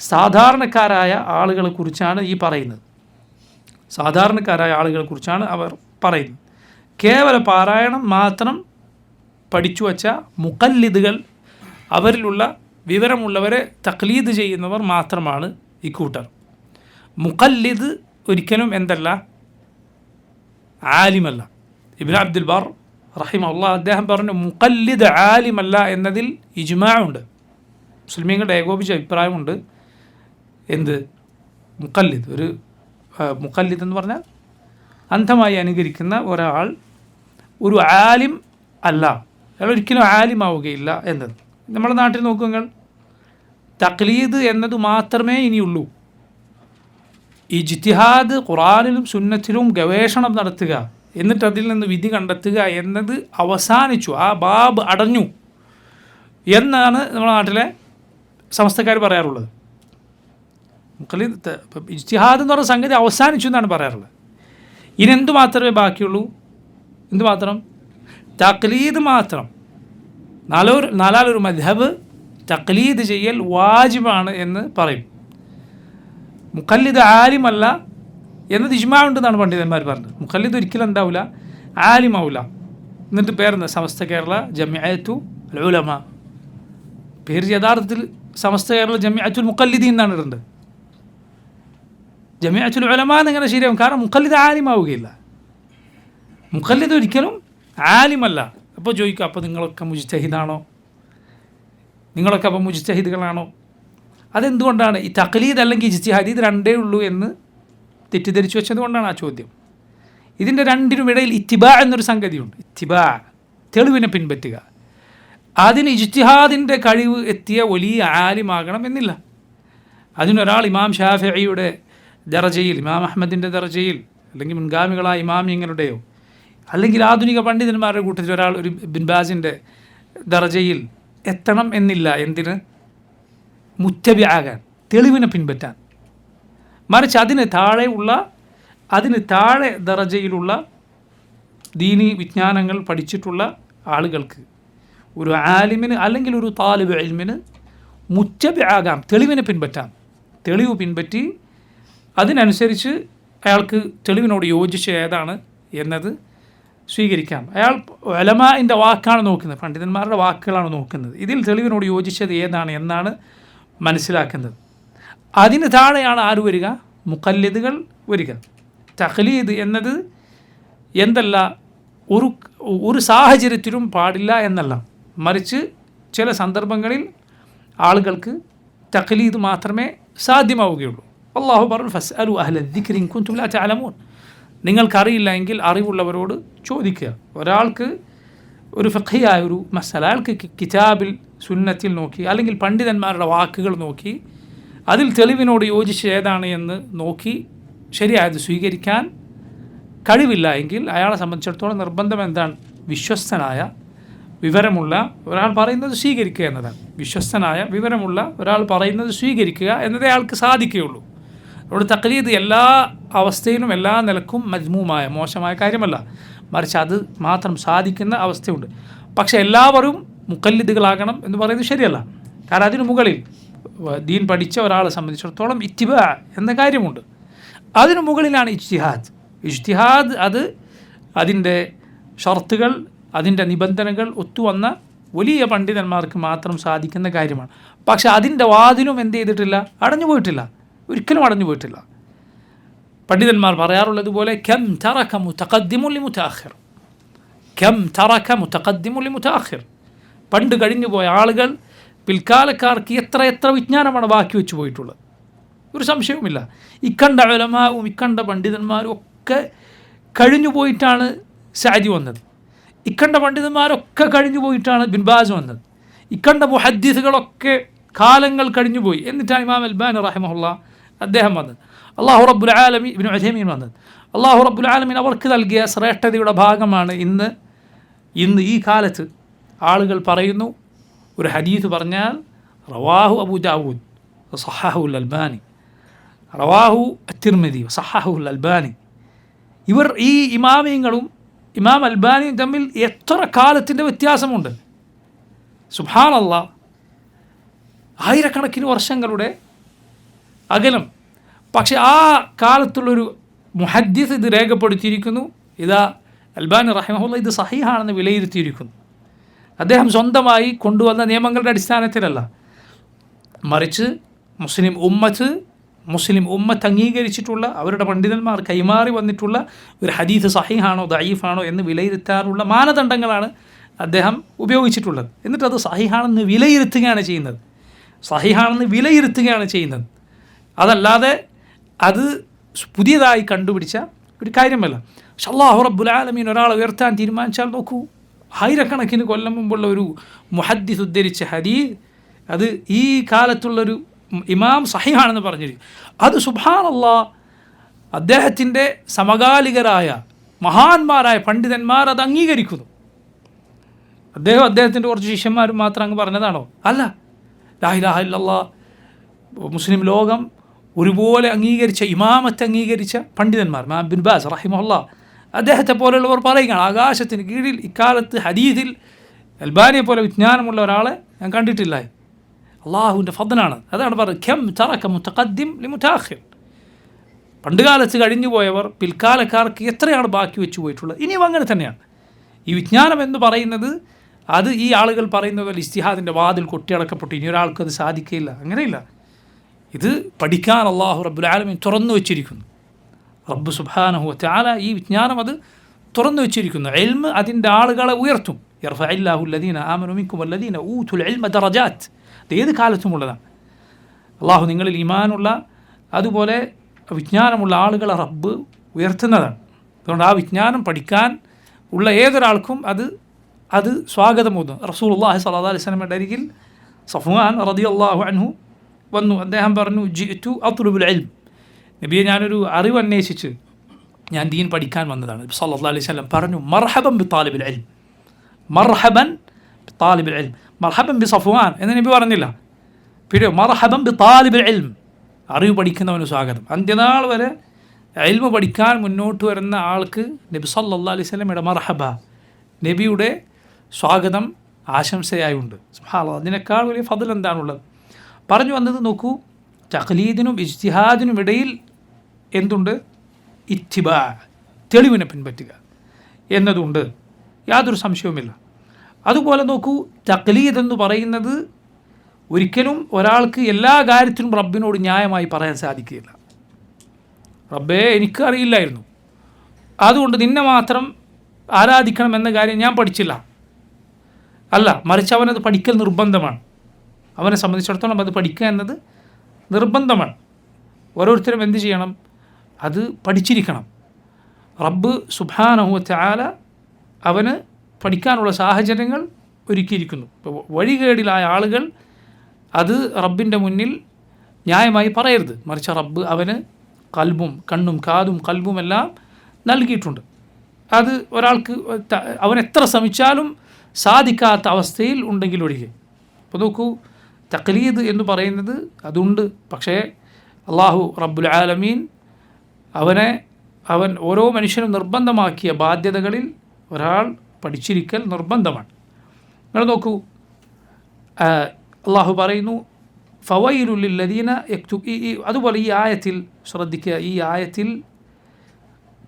സാധാരണക്കാരായ ആളുകളെക്കുറിച്ചാണ് ഈ പറയുന്നത്. സാധാരണക്കാരായ ആളുകളെക്കുറിച്ചാണ് അവർ പറയുന്നത്. കേവല പാരായണം മാത്രം പഠിച്ചു വച്ച മുഖല്ലിദുകൾ, അവരിലുള്ള വിവരമുള്ളവരെ തഖ്ലീദ് ചെയ്യുന്നവർ മാത്രമാണ് ഇക്കൂട്ടർ. മുഖല്ലിദ് ഒരിക്കലും എന്തല്ല, ആലിമല്ല. ഇബ്നു അബ്ദുൽ ബർ റഹിമഹുല്ലാഹ് അദ്ദേഹം പറഞ്ഞു, മുഖല്ലിദ് ആലിമല്ല എന്നതിൽ ഇജ്മാ ഉണ്ട്. മുസ്ലിമീങ്ങളുടെ ഏകോപിച്ച അഭിപ്രായമുണ്ട്. എന്ത് മുഖല്ലിദ്, ഒരു മുഖല്ലിദ് എന്ന് പറഞ്ഞാൽ അന്ധമായി അനുകരിക്കുന്ന ഒരാൾ, ഒരു ആലിം അല്ല, അയാൾ ഒരിക്കലും ആലിമാവുകയില്ല എന്നത്. നമ്മുടെ നാട്ടിൽ നോക്കുങ്ങൾ, തഖ്ലീദ് എന്നത് മാത്രമേ ഇനിയുള്ളൂ. ഇജ്തിഹാദ്, ഖുർആനിലും സുന്നത്തിലും ഗവേഷണം നടത്തുക, എന്നിട്ട് അതിൽ നിന്ന് വിധി കണ്ടെത്തുക എന്നത് അവസാനിച്ചു, ആ ബാബ് അടഞ്ഞു എന്നാണ് നമ്മുടെ നാട്ടിലെ സമസ്തക്കാർ പറയാറുള്ളത്. ഇജ്തിഹാദ് എന്ന് പറയുന്ന സംഗതി അവസാനിച്ചു എന്നാണ് പറയാറുള്ളത്. ഇനി എന്തു മാത്രമേ ബാക്കിയുള്ളൂ? എന്തുമാത്രം? തഖ്ലീദ് മാത്രം. നാലാലൊരു മദ്ഹബ് തഖ്ലീദ് ചെയ്യൽ വാജിബാണ് എന്ന് പറയും. മുഖല്ലിദ് ആലിമല്ല എന്നത് ഇജ്മാ ഉണ്ടെന്നാണ് പണ്ഡിതന്മാർ പറഞ്ഞത്. മുഖല്ലിദ് ഒരിക്കലും എന്താവില്ല, ആലിമാവില്ല. എന്നിട്ട് പേരെന്താ? സമസ്ത കേരള ജമിഅത്തുൽ ഉലമ. പേര് യഥാർത്ഥത്തിൽ സമസ്ത കേരള ജമിഅത്തുൽ മുഖല്ലിദീൻ എന്നാണ് ഇടുന്നത്. ജമിഅത്തുൽ ഉലമ എന്നെങ്ങനെ ശരിയാവും? കാരണം മുഖല്ലിദ് ആലിമാവുകയില്ല. മുഖല്ലിദ് ഒരിക്കലും ആലിമല്ല. അപ്പോൾ ചോദിക്കുക, അപ്പോൾ നിങ്ങളൊക്കെ മുജ്തഹിദാണോ? നിങ്ങളൊക്കെ അപ്പോൾ മുജ്തഹിദുകളാണോ? അതെന്തുകൊണ്ടാണ്? ഈ തഖ്ലീദ് അല്ലെങ്കിൽ ഇജ്തിഹാദ് ഇത് രണ്ടേ ഉള്ളൂ എന്ന് തെറ്റിദ്ധരിച്ചു വെച്ചത് കൊണ്ടാണ് ആ ചോദ്യം. ഇതിൻ്റെ രണ്ടിനും ഇടയിൽ ഇത്തിബാ എന്നൊരു സംഗതിയുണ്ട്. ഇത്തിബാ, തെളിവിനെ പിൻപറ്റുക. അതിന് ഇജ്തിഹാദിൻ്റെ കഴിവ് എത്തിയ വലിയ ആലിമാകണം എന്നില്ല. അതിനൊരാൾ ഇമാം ഷാഫിഈയുടെ ദറജയിൽ, ഇമാം അഹ്മദിൻ്റെ ദറജയിൽ, അല്ലെങ്കിൽ മുൻഗാമികളായ ഇമാമിങ്ങളുടെയോ അല്ലെങ്കിൽ ആധുനിക പണ്ഡിതന്മാരുടെ കൂട്ടത്തിൽ ഒരാൾ ഒരു ഇബ്ൻ ബാസിൻ്റെ ദറജയിൽ എത്തണം എന്നില്ല. എന്തിന്? മുത്തബി ആകാൻ, തെളിവിനെ പിൻപറ്റാൻ. മറിച്ച് അതിന് താഴെ ദറജയിലുള്ള ദീനി വിജ്ഞാനങ്ങൾ പഠിച്ചിട്ടുള്ള ആളുകൾക്ക്, ഒരു ആലിമിന് അല്ലെങ്കിൽ ഒരു താലിബ് ഇൽമിന് മുത്തബി ആകാം, തെളിവിനെ പിൻപറ്റാം. തെളിവ് പിൻപറ്റി അതിനനുസരിച്ച് അയാൾക്ക് തെളിവിനോട് യോജിച്ച ഏതാണ് എന്നത് സ്വീകരിക്കാം. അയാൾ ഉലമാഇൻ്റെ വാക്കാണ് നോക്കുന്നത്, പണ്ഡിതന്മാരുടെ വാക്കുകളാണ് നോക്കുന്നത്. ഇതിൽ തെളിവിനോട് യോജിച്ചത് ഏതാണ് എന്നാണ് മനസ്സിലാക്കുന്നത്. അതിന് താഴെയാണ് ആര് വരിക? മുഖല്ലിദുകൾ വരിക. തഖ്ലീദ് എന്നത് എന്തല്ല, ഒരു സാഹചര്യത്തിലും പാടില്ല എന്നല്ല, മറിച്ച് ചില സന്ദർഭങ്ങളിൽ ആളുകൾക്ക് തഖ്ലീദ് മാത്രമേ സാധ്യമാവുകയുള്ളൂ. അല്ലാഹു പറഞ്ഞു, ഫസ്അലു അഹ്ല ദിക്രി ഇൻ കുൻതും ലാ തഅലമൂൻ. നിങ്ങൾക്കറിയില്ല എങ്കിൽ അറിവുള്ളവരോട് ചോദിക്കുക. ഒരാൾക്ക് ഒരു ഫഖഹിയായ ഒരു മസല അയാൾക്ക് കിതാബിൽ സുന്നത്തിൽ നോക്കി അല്ലെങ്കിൽ പണ്ഡിതന്മാരുടെ വാക്കുകൾ നോക്കി അതിൽ തെളിവിനോട് യോജിച്ച് ഏതാണ് എന്ന് നോക്കി ശരിയായത് സ്വീകരിക്കാൻ കഴിവില്ല എങ്കിൽ അയാളെ സംബന്ധിച്ചിടത്തോളം നിർബന്ധം എന്താണ്? വിശ്വസ്തനായ വിവരമുള്ള ഒരാൾ പറയുന്നത് സ്വീകരിക്കുക എന്നതാണ്. വിശ്വസ്തനായ വിവരമുള്ള ഒരാൾ പറയുന്നത് സ്വീകരിക്കുക എന്നതേ അയാൾക്ക് സാധിക്കുകയുള്ളൂ. അവിടെ തഖ്ലീദ് എല്ലാ അവസ്ഥയിലും എല്ലാ നിലക്കും മജ്മൂമായ മോശമായ കാര്യമല്ല, മറിച്ച് അത് മാത്രം സാധിക്കുന്ന അവസ്ഥയുണ്ട്. പക്ഷേ എല്ലാവരും മുഖല്ലിദുകളാകണം എന്ന് പറയുന്നത് ശരിയല്ല. കാരണം അതിനു മുകളിൽ ദീൻ പഠിച്ച ഒരാളെ സംബന്ധിച്ചിടത്തോളം ഇത്തിബാ എന്ന കാര്യമുണ്ട്. അതിനു മുകളിലാണ് ഇജ്തിഹാദ്. ഇജ്തിഹാദ് അത് അതിൻ്റെ ഷർത്തുകൾ, അതിൻ്റെ നിബന്ധനകൾ ഒത്തുവന്ന വലിയ പണ്ഡിതന്മാർക്ക് മാത്രം സാധിക്കുന്ന കാര്യമാണ്. പക്ഷെ അതിൻ്റെ വാതിലും എന്ത് ചെയ്തിട്ടില്ല? അടഞ്ഞു പോയിട്ടില്ല, ഒരിക്കലും അടഞ്ഞു പോയിട്ടില്ല. പണ്ഡിതന്മാർ പറയാറുള്ളതുപോലെ കം തറക മുതഖദ്ദിമുൻ ലിമുതഅഖിർ, കം തറക മുതഖദ്ദിമുൻ ലിമുതഅഖിർ. പണ്ട് കഴിഞ്ഞു പോയ ആളുകൾ പിൽക്കാലക്കാർക്ക് എത്ര വിജ്ഞാനമാണ് ബാക്കി വെച്ച് പോയിട്ടുള്ളത്. ഒരു സംശയവുമില്ല. ഇക്കണ്ട ഉലമാവും ഇക്കണ്ട പണ്ഡിതന്മാരും ഒക്കെ കഴിഞ്ഞു പോയിട്ടാണ് സഅദി വന്നത്. ഇക്കണ്ട പണ്ഡിതന്മാരൊക്കെ കഴിഞ്ഞു പോയിട്ടാണ് ബിൻ ബാസ് വന്നത്. ഇക്കണ്ട മുഹദ്ദിസുകളൊക്കെ കാലങ്ങൾ കഴിഞ്ഞു പോയി. എന്നിട്ടാണ് ഇമാം അൽബാനി റഹിമഹുല്ലാഹ് അദ്ദേഹം വന്നത്. അല്ലാഹു റബ്ബുൽ ആലമീൻ ഇബ്നു ഉഥൈമീൻ വന്നത്. അല്ലാഹു റബ്ബുൽ ആലമീൻ അവർക്ക് നൽകിയ ശ്രേഷ്ഠതയുടെ ഭാഗമാണ് ഇന്ന് ഈ കാലത്ത് ആളുകൾ പറയുന്നു, ഒരു ഹദീസ് പറഞ്ഞാൽ റവാഹു അബൂ ദാവൂദ് സഹഹുൽ അൽബാനി, റവാഹു അത്തിർമിദി സഹഹുൽ അൽബാനി. ഇവർ ഈ ഇമാമിയങ്ങളും ഇമാം അൽബാനിയും തമ്മിൽ എത്ര കാലത്തിൻ്റെ വ്യത്യാസമുണ്ട്! സുബ്ഹാനല്ലാഹ്, ആയിരക്കണക്കിന് വർഷങ്ങളുടെ അകലം. പക്ഷെ ആ കാലത്തുള്ളൊരു മുഹദ്ദിസ് ഇത് രേഖപ്പെടുത്തിയിരിക്കുന്നു. ഇതാ അൽബാനി റഹിമഹുല്ലാഹ് ഇത് സഹീഹാണെന്ന് വിലയിരുത്തിയിരിക്കുന്നു. അദ്ദേഹം സ്വന്തമായി കൊണ്ടുവന്ന നിയമങ്ങളുടെ അടിസ്ഥാനത്തിലല്ല, മറിച്ച് മുസ്ലിം ഉമ്മത്ത് അംഗീകരിച്ചിട്ടുള്ള അവരുടെ പണ്ഡിതന്മാർ കൈമാറി വന്നിട്ടുള്ള ഒരു ഹദീസ് സഹീഹാണോ ദഈഫാണോ എന്ന് വിലയിരുത്താനുള്ള മാനദണ്ഡങ്ങളാണ് അദ്ദേഹം ഉപയോഗിച്ചിട്ടുള്ളത്. എന്നിട്ട് അത് സഹീഹാണെന്ന് വിലയിരുത്തുകയാണ് ചെയ്യുന്നത്. അതല്ലാതെ അത് പുതിയതായി കണ്ടുപിടിച്ച ഒരു കാര്യമല്ല. പക്ഷെ അല്ലാഹു റബ്ബുൽ ആലമീൻ ഒരാളെ ഉയർത്താൻ തീരുമാനിച്ചാൽ നോക്കൂ, ആയിരക്കണക്കിന് കൊല്ലം മുമ്പുള്ള ഒരു മുഹദ്ദിസ് ഉദ്ധരിച്ച ഹദീസ്, അത് ഈ കാലത്തുള്ളൊരു ഇമാം സഹിഹാണെന്ന് പറഞ്ഞിരിക്കും. അത് സുബ്ഹാനല്ലാഹ് അദ്ദേഹത്തിൻ്റെ സമകാലികരായ മഹാന്മാരായ പണ്ഡിതന്മാർ അത് അംഗീകരിക്കുന്നു. അദ്ദേഹത്തിൻ്റെ കുറച്ച് ശിഷ്യന്മാരും മാത്രം അങ്ങ് പറഞ്ഞതാണോ? അല്ല. ലാ ഇലാഹ ഇല്ലല്ലാഹ് മുസ്ലിം ലോകം ഒരുപോലെ അംഗീകരിച്ച, ഇമാമത്ത് അംഗീകരിച്ച പണ്ഡിതന്മാർ, ഇമാം ബിൻ ബാസ് റഹിമഹുല്ലാഹ് അദ്ദേഹത്തെ പോലെയുള്ളവർ പറയുകയാണ്, ആകാശത്തിന് കീഴിൽ ഇക്കാലത്ത് ഹദീസിൽ അൽബാനിയെ പോലെ വിജ്ഞാനമുള്ള ഒരാളെ ഞാൻ കണ്ടിട്ടില്ല. അള്ളാഹുവിൻ്റെ ഫദ്ലാണ്. അതാണ് പറയുന്നത്, ഖം തറക മുതഖദ്ദിം ലിമുതഅഖിർ. പണ്ടുകാലത്ത് കഴിഞ്ഞു പോയവർ പിൽക്കാലക്കാർക്ക് എത്രയാണ് ബാക്കി വെച്ചു പോയിട്ടുള്ളത്. ഇനിയും അങ്ങനെ തന്നെയാണ്. ഈ വിജ്ഞാനം എന്ന് പറയുന്നത് അത് ഈ ആളുകൾ പറയുന്നത് പോലെ ഇസ്തിഹാദിൻ്റെ വാതിൽ കൊട്ടിയടക്കപ്പെട്ടു ഇനി ഒരാൾക്കത് സാധിക്കില്ല, അങ്ങനെയില്ല. ഇത് പഠിക്കാൻ അള്ളാഹു റബ്ബുൽ ആലമീൻ തുറന്നു വെച്ചിരിക്കുന്നു. റബ്ബ് സുബ്ഹാനഹു വ തആല ഈ വിജ്ഞാനം അത് തുറന്നു വെച്ചിരിക്കുന്നു. ഇൽമ് അതിൻ്റെ ആളുകളെ ഉയർത്തും. യർഫഇല്ലാഹു അല്ലദീന ആമനു മിൻകും വല്ലദീന ഊതുൽ ഇൽമ ദറജാത്ത്. ഇത് ഏത് കാലത്തുമുള്ളതാണ്. അള്ളാഹു നിങ്ങളിൽ ഈമാനുള്ള അതുപോലെ വിജ്ഞാനമുള്ള ആളുകളെ റബ്ബ് ഉയർത്തുന്നതാണ്. അതുകൊണ്ട് ആ വിജ്ഞാനം പഠിക്കാൻ ഉള്ള ഏതൊരാൾക്കും അത് സ്വാഗതമോതും. റസൂലുള്ളാഹി സ്വല്ലല്ലാഹു അലൈഹി വസല്ലമയുടെ അരികിൽ സഫ്വാൻ റളിയല്ലാഹു അൻഹു വന്നു. അദ്ദേഹം പറഞ്ഞു, ജിഅ്തു അത്ലുബുൽ ഇൽം, നബിയെ ഞാനൊരു അറിവ് അന്വേഷിച്ച് ഞാൻ ദീൻ പഠിക്കാൻ വന്നതാണ്. നബി സല്ലല്ലാഹു അലൈഹി വസല്ലം പറഞ്ഞു, മർഹബൻ ബി താലിബിൽ ഇൽം, മർഹബൻ ബി താലിബിൽ ഇൽം, മർഹബൻ ബി സഫ്വാൻ എന്ന് നബി പറഞ്ഞില്ല. പിന്നെ മർഹബൻ ബി താലിബിൽ ഇൽം, അറിവ് പഠിക്കുന്നവന് സ്വാഗതം. അന്ത്യനാൾ വരെ ഇൽമ പഠിക്കാൻ മുന്നോട്ട് വരുന്ന ആൾക്ക് നബി സല്ലല്ലാഹു അലൈഹി വസല്ലമയുടെ മർഹബ, നബിയുടെ സ്വാഗതം ആശംസയായി ഉണ്ട്. സുബ്ഹാനല്ലാഹ്, അതിനേക്കാൾ വലിയ ഫضൽ എന്താണുള്ളത്? പറഞ്ഞു വന്നത് നോക്കൂ, തഖ്ലീദിനും ഇജ്തിഹാദിനും ഇടയിൽ എന്തുണ്ട്? ഇത്തിബാ, തെളിവിനെ പിൻപറ്റുക എന്നതുണ്ട്, യാതൊരു സംശയവുമില്ല. അതുപോലെ നോക്കൂ, തഖ്ലീദ് എന്ന് പറയുന്നത് ഒരിക്കലും ഒരാൾക്ക് എല്ലാ കാര്യത്തിലും റബ്ബിനോട് ന്യായമായി പറയാൻ സാധിക്കുകയില്ല. റബ്ബേ എനിക്ക് അറിയില്ലായിരുന്നു, അതുകൊണ്ട് നിന്നെ മാത്രം ആരാധിക്കണം എന്ന കാര്യം ഞാൻ പഠിച്ചില്ല. അല്ല, മറിച്ച് അവനത് പഠിക്കൽ നിർബന്ധമാണ്. അവനെ സംബന്ധിച്ചിടത്തോളം അത് പഠിക്കുക എന്നത് നിർബന്ധമാണ്. ഓരോരുത്തരും എന്ത് ചെയ്യണം? അത് പഠിച്ചിരിക്കണം. റബ്ബ് സുബ്ഹാനഹു വ തആല അവന് പഠിക്കാനുള്ള സാഹചര്യങ്ങൾ ഒരുക്കിയിരിക്കുന്നു. ഇപ്പോൾ വഴികേടിലായ ആളുകൾ അത് റബ്ബിൻ്റെ മുന്നിൽ ന്യായമായി പറയരുത്, മറിച്ച് റബ്ബ് അവന് കൽബും കണ്ണും കാതും കൽബും എല്ലാം നൽകിയിട്ടുണ്ട്. അത് ഒരാൾക്ക് അവൻ എത്ര ശ്രമിച്ചാലും സാധിക്കാത്ത അവസ്ഥയിൽ ഉണ്ടെങ്കിൽ ഒഴികെ. അപ്പോൾ നോക്കൂ, തഖ്ലീദ് എന്ന് പറയുന്നത് അതുണ്ട്. പക്ഷേ അള്ളാഹു റബ്ബുൽ ആലമീൻ അവൻ ഓരോ മനുഷ്യനും നിർബന്ധമാക്കിയ ബാധ്യതകളിൽ ഒരാൾ പഠിച്ചിരിക്കൽ നിർബന്ധമാണ്. നിങ്ങൾ നോക്കൂ, അള്ളാഹു പറയുന്നു, ഫവൈലുൽ ലില്ലദീന അതുപോലെ ഈ ആയത്തിൽ ശ്രദ്ധിക്കുക, ഈ ആയത്തിൽ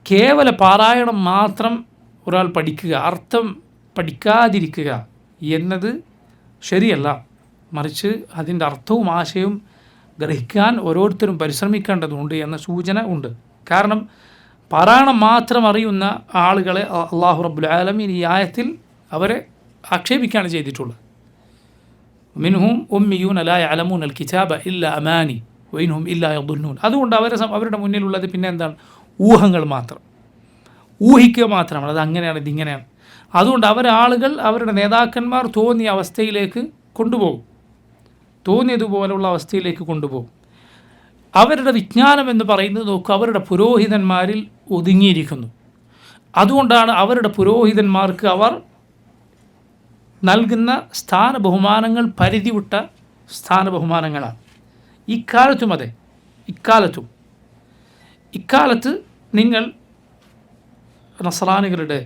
കേവല പാരായണം മാത്രം ഒരാൾ പഠിക്കുക, അർത്ഥം പഠിക്കാതിരിക്കുക എന്നത് ശരിയല്ല. മറിച്ച് അതിൻ്റെ അർത്ഥവും ആശയവും ഗ്രഹിക്കാൻ ഓരോരുത്തരും പരിശ്രമിക്കേണ്ടതുണ്ട് എന്ന സൂചന ഉണ്ട്. കാരണം പാരായണം മാത്രം അറിയുന്ന ആളുകളെ അള്ളാഹു റബ്ബുൽ ആലമീൻ ഈ ആയത്തിൽ അവരെ ആക്ഷേപിക്കുകയാണ് ചെയ്തിട്ടുള്ളത്. മിൻഹും ഉമ്മിയൂന ലാ യഅലമൂന അൽ കിതാബ ഇല്ലാ അമാനി വഇൻഹും ഇല്ലാ യദുന്നൂൻ. അതുകൊണ്ട് അവരുടെ മുന്നിലുള്ളത് പിന്നെ എന്താണ്? ഊഹങ്ങൾ മാത്രം, ഊഹിക്കുക മാത്രമാണ്. അത് അങ്ങനെയാണ്, ഇതിങ്ങനെയാണ്. അതുകൊണ്ട് ആളുകൾ അവരുടെ നേതാക്കന്മാർ തോന്നിയ അവസ്ഥയിലേക്ക് കൊണ്ടുപോകും, തോന്നിയതുപോലുള്ള അവസ്ഥയിലേക്ക് കൊണ്ടുപോകും. അവരുടെ വിജ്ഞാനം എന്ന് പറയുന്നത് നോക്കുക, അവരുടെ പുരോഹിതന്മാരിൽ ഒതുങ്ങിയിരിക്കുന്നു. അതുകൊണ്ടാണ് അവരുടെ പുരോഹിതന്മാർക്ക് അവർ നൽകുന്ന സ്ഥാന ബഹുമാനങ്ങൾ പരിധി വിട്ട സ്ഥാന ബഹുമാനങ്ങളാണ്. ഇക്കാലത്തും അതെ, ഇക്കാലത്ത് നിങ്ങൾ നസ്രാനികളുടെ,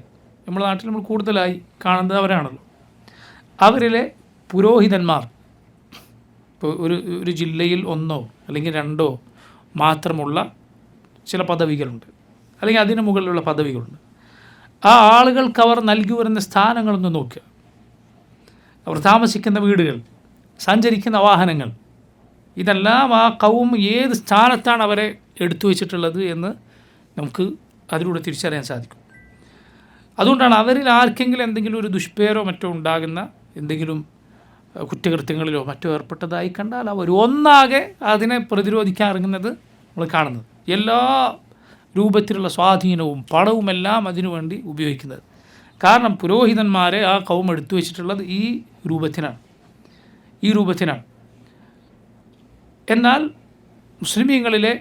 നമ്മുടെ നാട്ടിൽ നമ്മൾ കൂടുതലായി കാണുന്നത് അവരാണല്ലോ, അവരിലെ പുരോഹിതന്മാർ ഇപ്പോൾ ഒരു ജില്ലയിൽ ഒന്നോ അല്ലെങ്കിൽ രണ്ടോ മാത്രമുള്ള ചില പദവികളുണ്ട്, അല്ലെങ്കിൽ അതിന് മുകളിലുള്ള പദവികളുണ്ട്. ആ ആളുകൾക്ക് അവർ നൽകി വരുന്ന സ്ഥാനങ്ങളൊന്ന് നോക്കുക. അവർ താമസിക്കുന്ന വീടുകൾ, സഞ്ചരിക്കുന്ന വാഹനങ്ങൾ, ഇതെല്ലാം ആ ഖൗം ഏത് സ്ഥാനത്താണ് അവരെ എടുത്തു വച്ചിട്ടുള്ളത് എന്ന് നമുക്ക് അതിലൂടെ തിരിച്ചറിയാൻ സാധിക്കും. അതുകൊണ്ടാണ് അവരിൽ ആർക്കെങ്കിലും എന്തെങ്കിലും ഒരു ദുഷ്പേരോ മറ്റോ ഉണ്ടാകുന്ന എന്തെങ്കിലും കുറ്റകൃത്യങ്ങളിലോ മറ്റോ ഏർപ്പെട്ടതായി കണ്ടാൽ അവർ ഒന്നാകെ അതിനെ പ്രതിരോധിക്കാൻ ഇറങ്ങുന്നത് നമ്മൾ കാണുന്നത്. എല്ലാ രൂപത്തിലുള്ള സ്വാധീനവും പണവുമെല്ലാം അതിനുവേണ്ടി ഉപയോഗിക്കുന്നത്. കാരണം പുരോഹിതന്മാരെ ആ കൗം എടുത്തു വെച്ചിട്ടുള്ളത് ഈ രൂപത്തിനാണ്. എന്നാൽ മുസ്ലിമീങ്ങളിലെ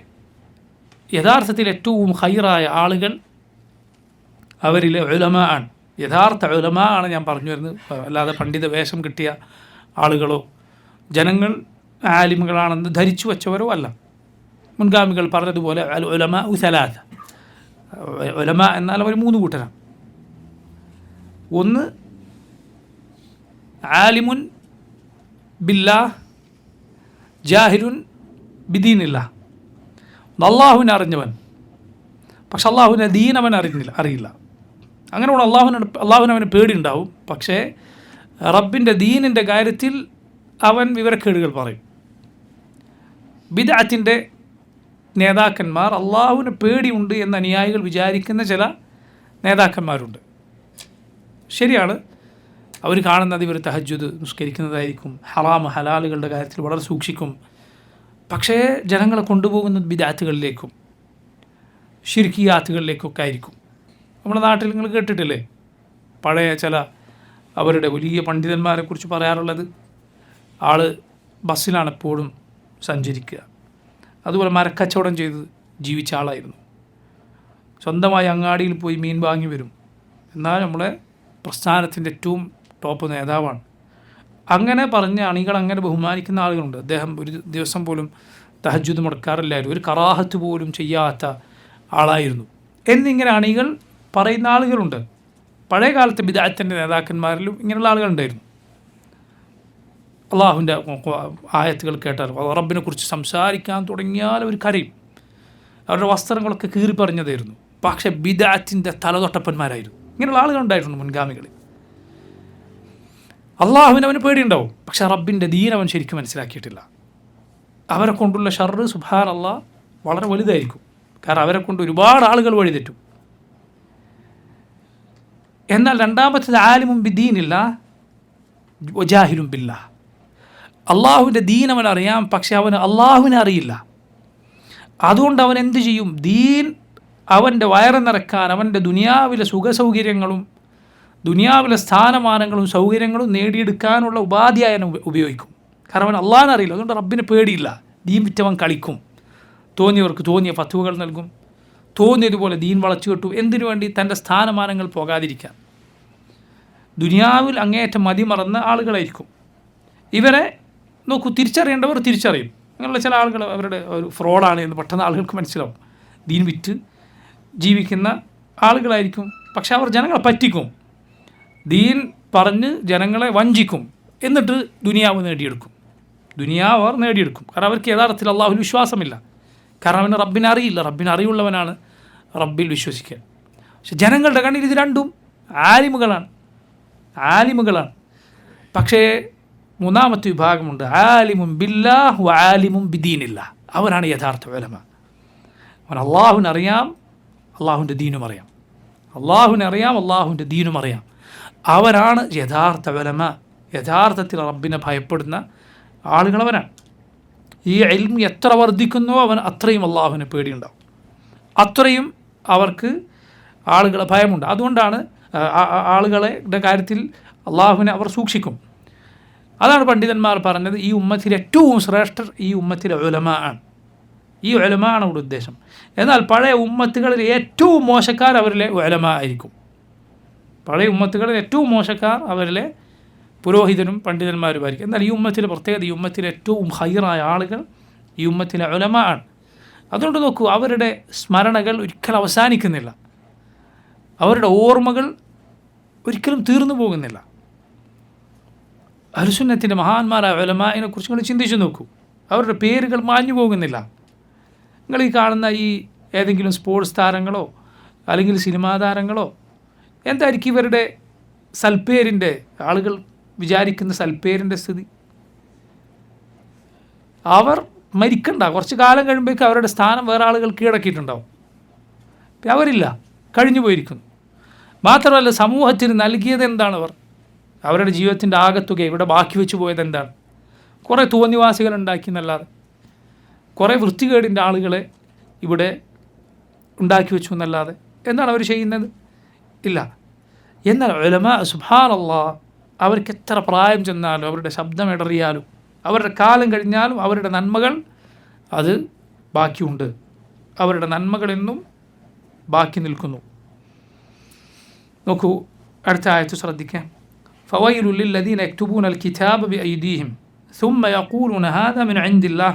യഥാർത്ഥത്തിൽ ഏറ്റവും ഖൈറായ ആളുകൾ അവരിലെ ഉലമാ ആണ്. യഥാർത്ഥ ഉലമാ ആണ് ഞാൻ പറഞ്ഞു വരുന്നത്. അല്ലാതെ പണ്ഡിത വേഷം കിട്ടിയ ആളുകളോ ജനങ്ങൾ ആലിമുകളാണെന്ന് ധരിച്ചു വച്ചവരോ അല്ല. മുൻഗാമികൾ പറഞ്ഞതുപോലെ അൽ ഉലമാ സലാസ, ഉലമാ എന്നാൽ അവർ 3 കൂട്ടരാണ്. ഒന്ന് ആലിമുൻ ബില്ലാഹ് ജാഹിലുൻ ബിദീനില്ലാ, അള്ളാഹുവിനെ അറിഞ്ഞവൻ പക്ഷെ അള്ളാഹുവിനെ ദീൻ അവൻ അറിയില്ല. അങ്ങനെയുള്ള അള്ളാഹുവിന് അവന് പേടിയുണ്ടാവും, പക്ഷേ റബ്ബിൻ്റെ ദീനിൻ്റെ കാര്യത്തിൽ അവൻ വിവരക്കേടുകൾ പറയും. ബിദ്അത്തിൻ്റെ നേതാക്കന്മാർ അള്ളാഹുവിന് പേടിയുണ്ട് എന്ന അനുയായികൾ വിചാരിക്കുന്ന ചില നേതാക്കന്മാരുണ്ട്. ശരിയാണ്, അവർ കാണുന്നത് ഇവർ തഹജ്ജുദ് നിസ്കരിക്കുന്നതായിരിക്കും, ഹലാലുകളുടെ കാര്യത്തിൽ വളരെ സൂക്ഷിക്കും. പക്ഷേ ജനങ്ങളെ കൊണ്ടുപോകുന്നത് ബിദ്അത്തുകളിലേക്കും ശിർക്കിയാത്തുകളിലേക്കൊക്കെ ആയിരിക്കും. നമ്മുടെ നാട്ടിൽ നിങ്ങൾ കേട്ടിട്ടില്ലേ പഴയ ചില അവരുടെ വലിയ പണ്ഡിതന്മാരെ കുറിച്ച് പറയാറുള്ളത്? ആൾ ബസ്സിലാണ് എപ്പോഴും സഞ്ചരിക്കുക, അതുപോലെ മരക്കച്ചവടം ചെയ്ത് ജീവിച്ച ആളായിരുന്നു. സ്വന്തമായി അങ്ങാടിയിൽ പോയി മീൻ വാങ്ങി വരും, എന്നാൽ നമ്മളെ പ്രസ്ഥാനത്തിൻ്റെ ഏറ്റവും ടോപ്പ് നേതാവാണ്. അങ്ങനെ പറഞ്ഞ അണികൾ അങ്ങനെ ബഹുമാനിക്കുന്ന ആളുകളുണ്ട്. അദ്ദേഹം ഒരു ദിവസം പോലും തഹജ്ജുദ് മുടക്കാറില്ലായിരുന്നു, ഒരു കറാഹത്ത് പോലും ചെയ്യാത്ത ആളായിരുന്നു എന്നിങ്ങനെ അണികൾ പറയുന്ന ആളുകളുണ്ട്. പഴയ കാലത്തെ ബിദ്അത്തിൻ്റെ നേതാക്കന്മാരിലും ഇങ്ങനെയുള്ള ആളുകളുണ്ടായിരുന്നു. അള്ളാഹുവിൻ്റെ ആയത്തുകൾ കേട്ടാൽ, റബ്ബിനെ കുറിച്ച് സംസാരിക്കാൻ തുടങ്ങിയാൽ അവർ കരയും. അവരുടെ വസ്ത്രങ്ങളൊക്കെ കീറി പറഞ്ഞതായിരുന്നു. പക്ഷേ ബിദ്അത്തിൻ്റെ തലതൊട്ടപ്പന്മാരായിരുന്നു. ഇങ്ങനെയുള്ള ആളുകളുണ്ടായിരുന്നു മുൻഗാമികളിൽ. അള്ളാഹുവിന് അവന് പേടിയുണ്ടാവും, പക്ഷെ റബ്ബിൻ്റെ ദീൻ അവൻ ശരിക്കും മനസ്സിലാക്കിയിട്ടില്ല. അവരെ കൊണ്ടുള്ള ഷർറ് സുബ്ഹാനല്ലാഹ് വളരെ വലുതായിരിക്കും. കാരണം അവരെ കൊണ്ട് ഒരുപാട് ആളുകൾ വഴിതെറ്റും. എന്നാൽ രണ്ടാമത്തേത് ആലിമും ബിദീനില്ല ജാഹിലും ബില്ലാഹ്, അള്ളാഹുവിൻ്റെ ദീൻ അവൻ അറിയാം, പക്ഷെ അവന് അള്ളാഹുവിനെ അറിയില്ല. അതുകൊണ്ട് അവൻ എന്ത് ചെയ്യും? ദീൻ അവൻ്റെ വയറ് നിറക്കാൻ, അവൻ്റെ ദുനിയാവിലെ സുഖസൗകര്യങ്ങളും ദുനിയാവിലെ സ്ഥാനമാനങ്ങളും സൗകര്യങ്ങളും നേടിയെടുക്കാനുള്ള ഉപാധിയായി ഉപയോഗിക്കും. കാരണം അവൻ അള്ളാഹിനെ അറിയില്ല, അതുകൊണ്ട് റബ്ബിന് പേടിയില്ല. ദീൻ വിറ്റവൻ കളിക്കും, തോന്നിയവർക്ക് തോന്നിയ ഫത്വകൾ നൽകും, തോന്നിയതുപോലെ ദീൻ വളച്ചു കെട്ടും. എന്തിനു വേണ്ടി? തൻ്റെ സ്ഥാനമാനങ്ങൾ പോകാതിരിക്കാൻ. ദുനിയാവിൽ അങ്ങേയറ്റം മതിമറന്ന ആളുകളായിരിക്കും. ഇവരെ നോക്കൂ, തിരിച്ചറിയേണ്ടവർ തിരിച്ചറിയും. അങ്ങനെയുള്ള ചില ആളുകൾ അവരുടെ ഒരു ഫ്രോഡാണ് എന്ന് പെട്ടെന്ന് ആളുകൾക്ക് മനസ്സിലാവും. ദീൻ വിറ്റ് ജീവിക്കുന്ന ആളുകളായിരിക്കും, പക്ഷെ അവർ ജനങ്ങളെ പറ്റിക്കും, ദീൻ പറഞ്ഞ് ജനങ്ങളെ വഞ്ചിക്കും, എന്നിട്ട് ദുനിയാവ് നേടിയെടുക്കും. കാരണം അവർക്ക് യഥാർത്ഥത്തിൽ അള്ളാഹുവിൽ വിശ്വാസമില്ല. കാരണം അവന് റബ്ബിനെ അറിയില്ല. റബ്ബിനെ അറിയുള്ളവനാണ് റബ്ബിൽ വിശ്വസിക്കുക. പക്ഷെ ജനങ്ങളുടെ കണ്ണിൽ ഇത് രണ്ടും ആലിമുകളാണ്. പക്ഷേ മൂന്നാമത്തെ വിഭാഗമുണ്ട്, ആലിമുൻ ബില്ലാഹ് വ ആലിമുൻ ബിദീനില്ല. അവരാണ് യഥാർത്ഥ ഉലമ. അവൻ അള്ളാഹുവിനെ അറിയാം, അള്ളാഹുവിൻ്റെ ദീനും അറിയാം. അള്ളാഹുവിൻ്റെ ദീനും അറിയാം. അവരാണ് യഥാർത്ഥ ഉലമ. യഥാർത്ഥത്തിൽ റബ്ബിനെ ഭയപ്പെടുന്ന ആളുകളവനാണ്. ഈ ഇൽമ് എത്ര വർദ്ധിക്കുന്നുവോ അവൻ അത്രയും അള്ളാഹുവിനെ പേടിയുണ്ടാവും, അത്രയും അവർക്ക് ആളുകളെ ഭയമുണ്ട്. അതുകൊണ്ടാണ് ആളുകളുടെ കാര്യത്തിൽ അള്ളാഹുവിനെ അവർ സൂക്ഷിക്കും. അതാണ് പണ്ഡിതന്മാർ പറഞ്ഞത്, ഈ ഉമ്മത്തിൽ ഏറ്റവും ശ്രേഷ്ഠർ ഈ ഉമ്മത്തിലെ ഉലമ ആണ്. ഈ ഉലമ ആണ് ഇവിടെ ഉദ്ദേശം. എന്നാൽ പഴയ ഉമ്മത്തുകളിൽ ഏറ്റവും മോശക്കാർ അവരിലെ ഉലമ ആയിരിക്കും. പഴയ ഉമ്മത്തുകളിൽ ഏറ്റവും മോശക്കാർ അവരിലെ പുരോഹിതനും പണ്ഡിതന്മാരുമായിരിക്കും. എന്നാൽ ഈ ഉമ്മത്തിലെ പ്രത്യേകത, ഈ ഉമ്മത്തിലെ ഏറ്റവും ഹൈറായ ആളുകൾ ഈ ഉമ്മത്തിലെ ഉലമ ആണ്. അതുകൊണ്ട് നോക്കൂ, അവരുടെ സ്മരണകൾ ഒരിക്കലും അവസാനിക്കുന്നില്ല, അവരുടെ ഓർമ്മകൾ ഒരിക്കലും തീർന്നു പോകുന്നില്ല. അഹ്ലുസുന്നത്തിൻ്റെ മഹാന്മാരായ ഉലമാഇനെ കുറിച്ച് നിങ്ങൾ ചിന്തിച്ചു നോക്കൂ, അവരുടെ പേരുകൾ മാഞ്ഞു പോകുന്നില്ല. നിങ്ങൾ ഈ കാണുന്ന ഈ ഏതെങ്കിലും സ്പോർട്സ് താരങ്ങളോ അല്ലെങ്കിൽ സിനിമാ താരങ്ങളോ എന്തായിരിക്കും ഇവരുടെ സൽപ്പേരിൻ്റെ, ആളുകൾ വിചാരിക്കുന്ന സൽപ്പേരിൻ്റെ സ്ഥിതി? അവർ മരിക്കണ്ട, കുറച്ച് കാലം കഴിയുമ്പോഴേക്കും അവരുടെ സ്ഥാനം വേറെ ആളുകൾ കീഴടക്കിയിട്ടുണ്ടാവും. അവരില്ല, കഴിഞ്ഞു പോയിരിക്കുന്നു. മാത്രമല്ല, സമൂഹത്തിന് നൽകിയത് എന്താണ്? അവരുടെ ജീവിതത്തിൻ്റെ ആകത്തുക ഇവിടെ ബാക്കി വെച്ച് പോയത് എന്താണ്? കുറേ തോന്നിവാസികൾ ഉണ്ടാക്കി എന്നല്ലാതെ, കുറേ വൃത്തികേടിൻ്റെ ആളുകളെ ഇവിടെ ഉണ്ടാക്കി വെച്ചു എന്നല്ലാതെ എന്താണ് അവർ ചെയ്യുന്നത്? ഇല്ല. എന്നാൽ ഉലമാ സുബ്ഹാനല്ലാഹ് അവർക്ക് എത്ര പ്രായം ചെന്നാലും അവരുടെ ശബ്ദം ഇടറിയാലും അവരുടെ കാലം കഴിഞ്ഞാലും അവരുടെ നന്മകൾ അത് ബാക്കിയുണ്ട്. അവരുടെ നന്മകൾ എന്നും ബാക്കി നിൽക്കുന്നു. നോക്കൂ, അടുത്ത ആയത്ത് ശ്രദ്ധിക്കാം. ഫവൈലുൽ ലില്ലദീന യക്തുബൂനൽ കിതാബ ബിഐദീഹിം ثم يقولون هذا من عند الله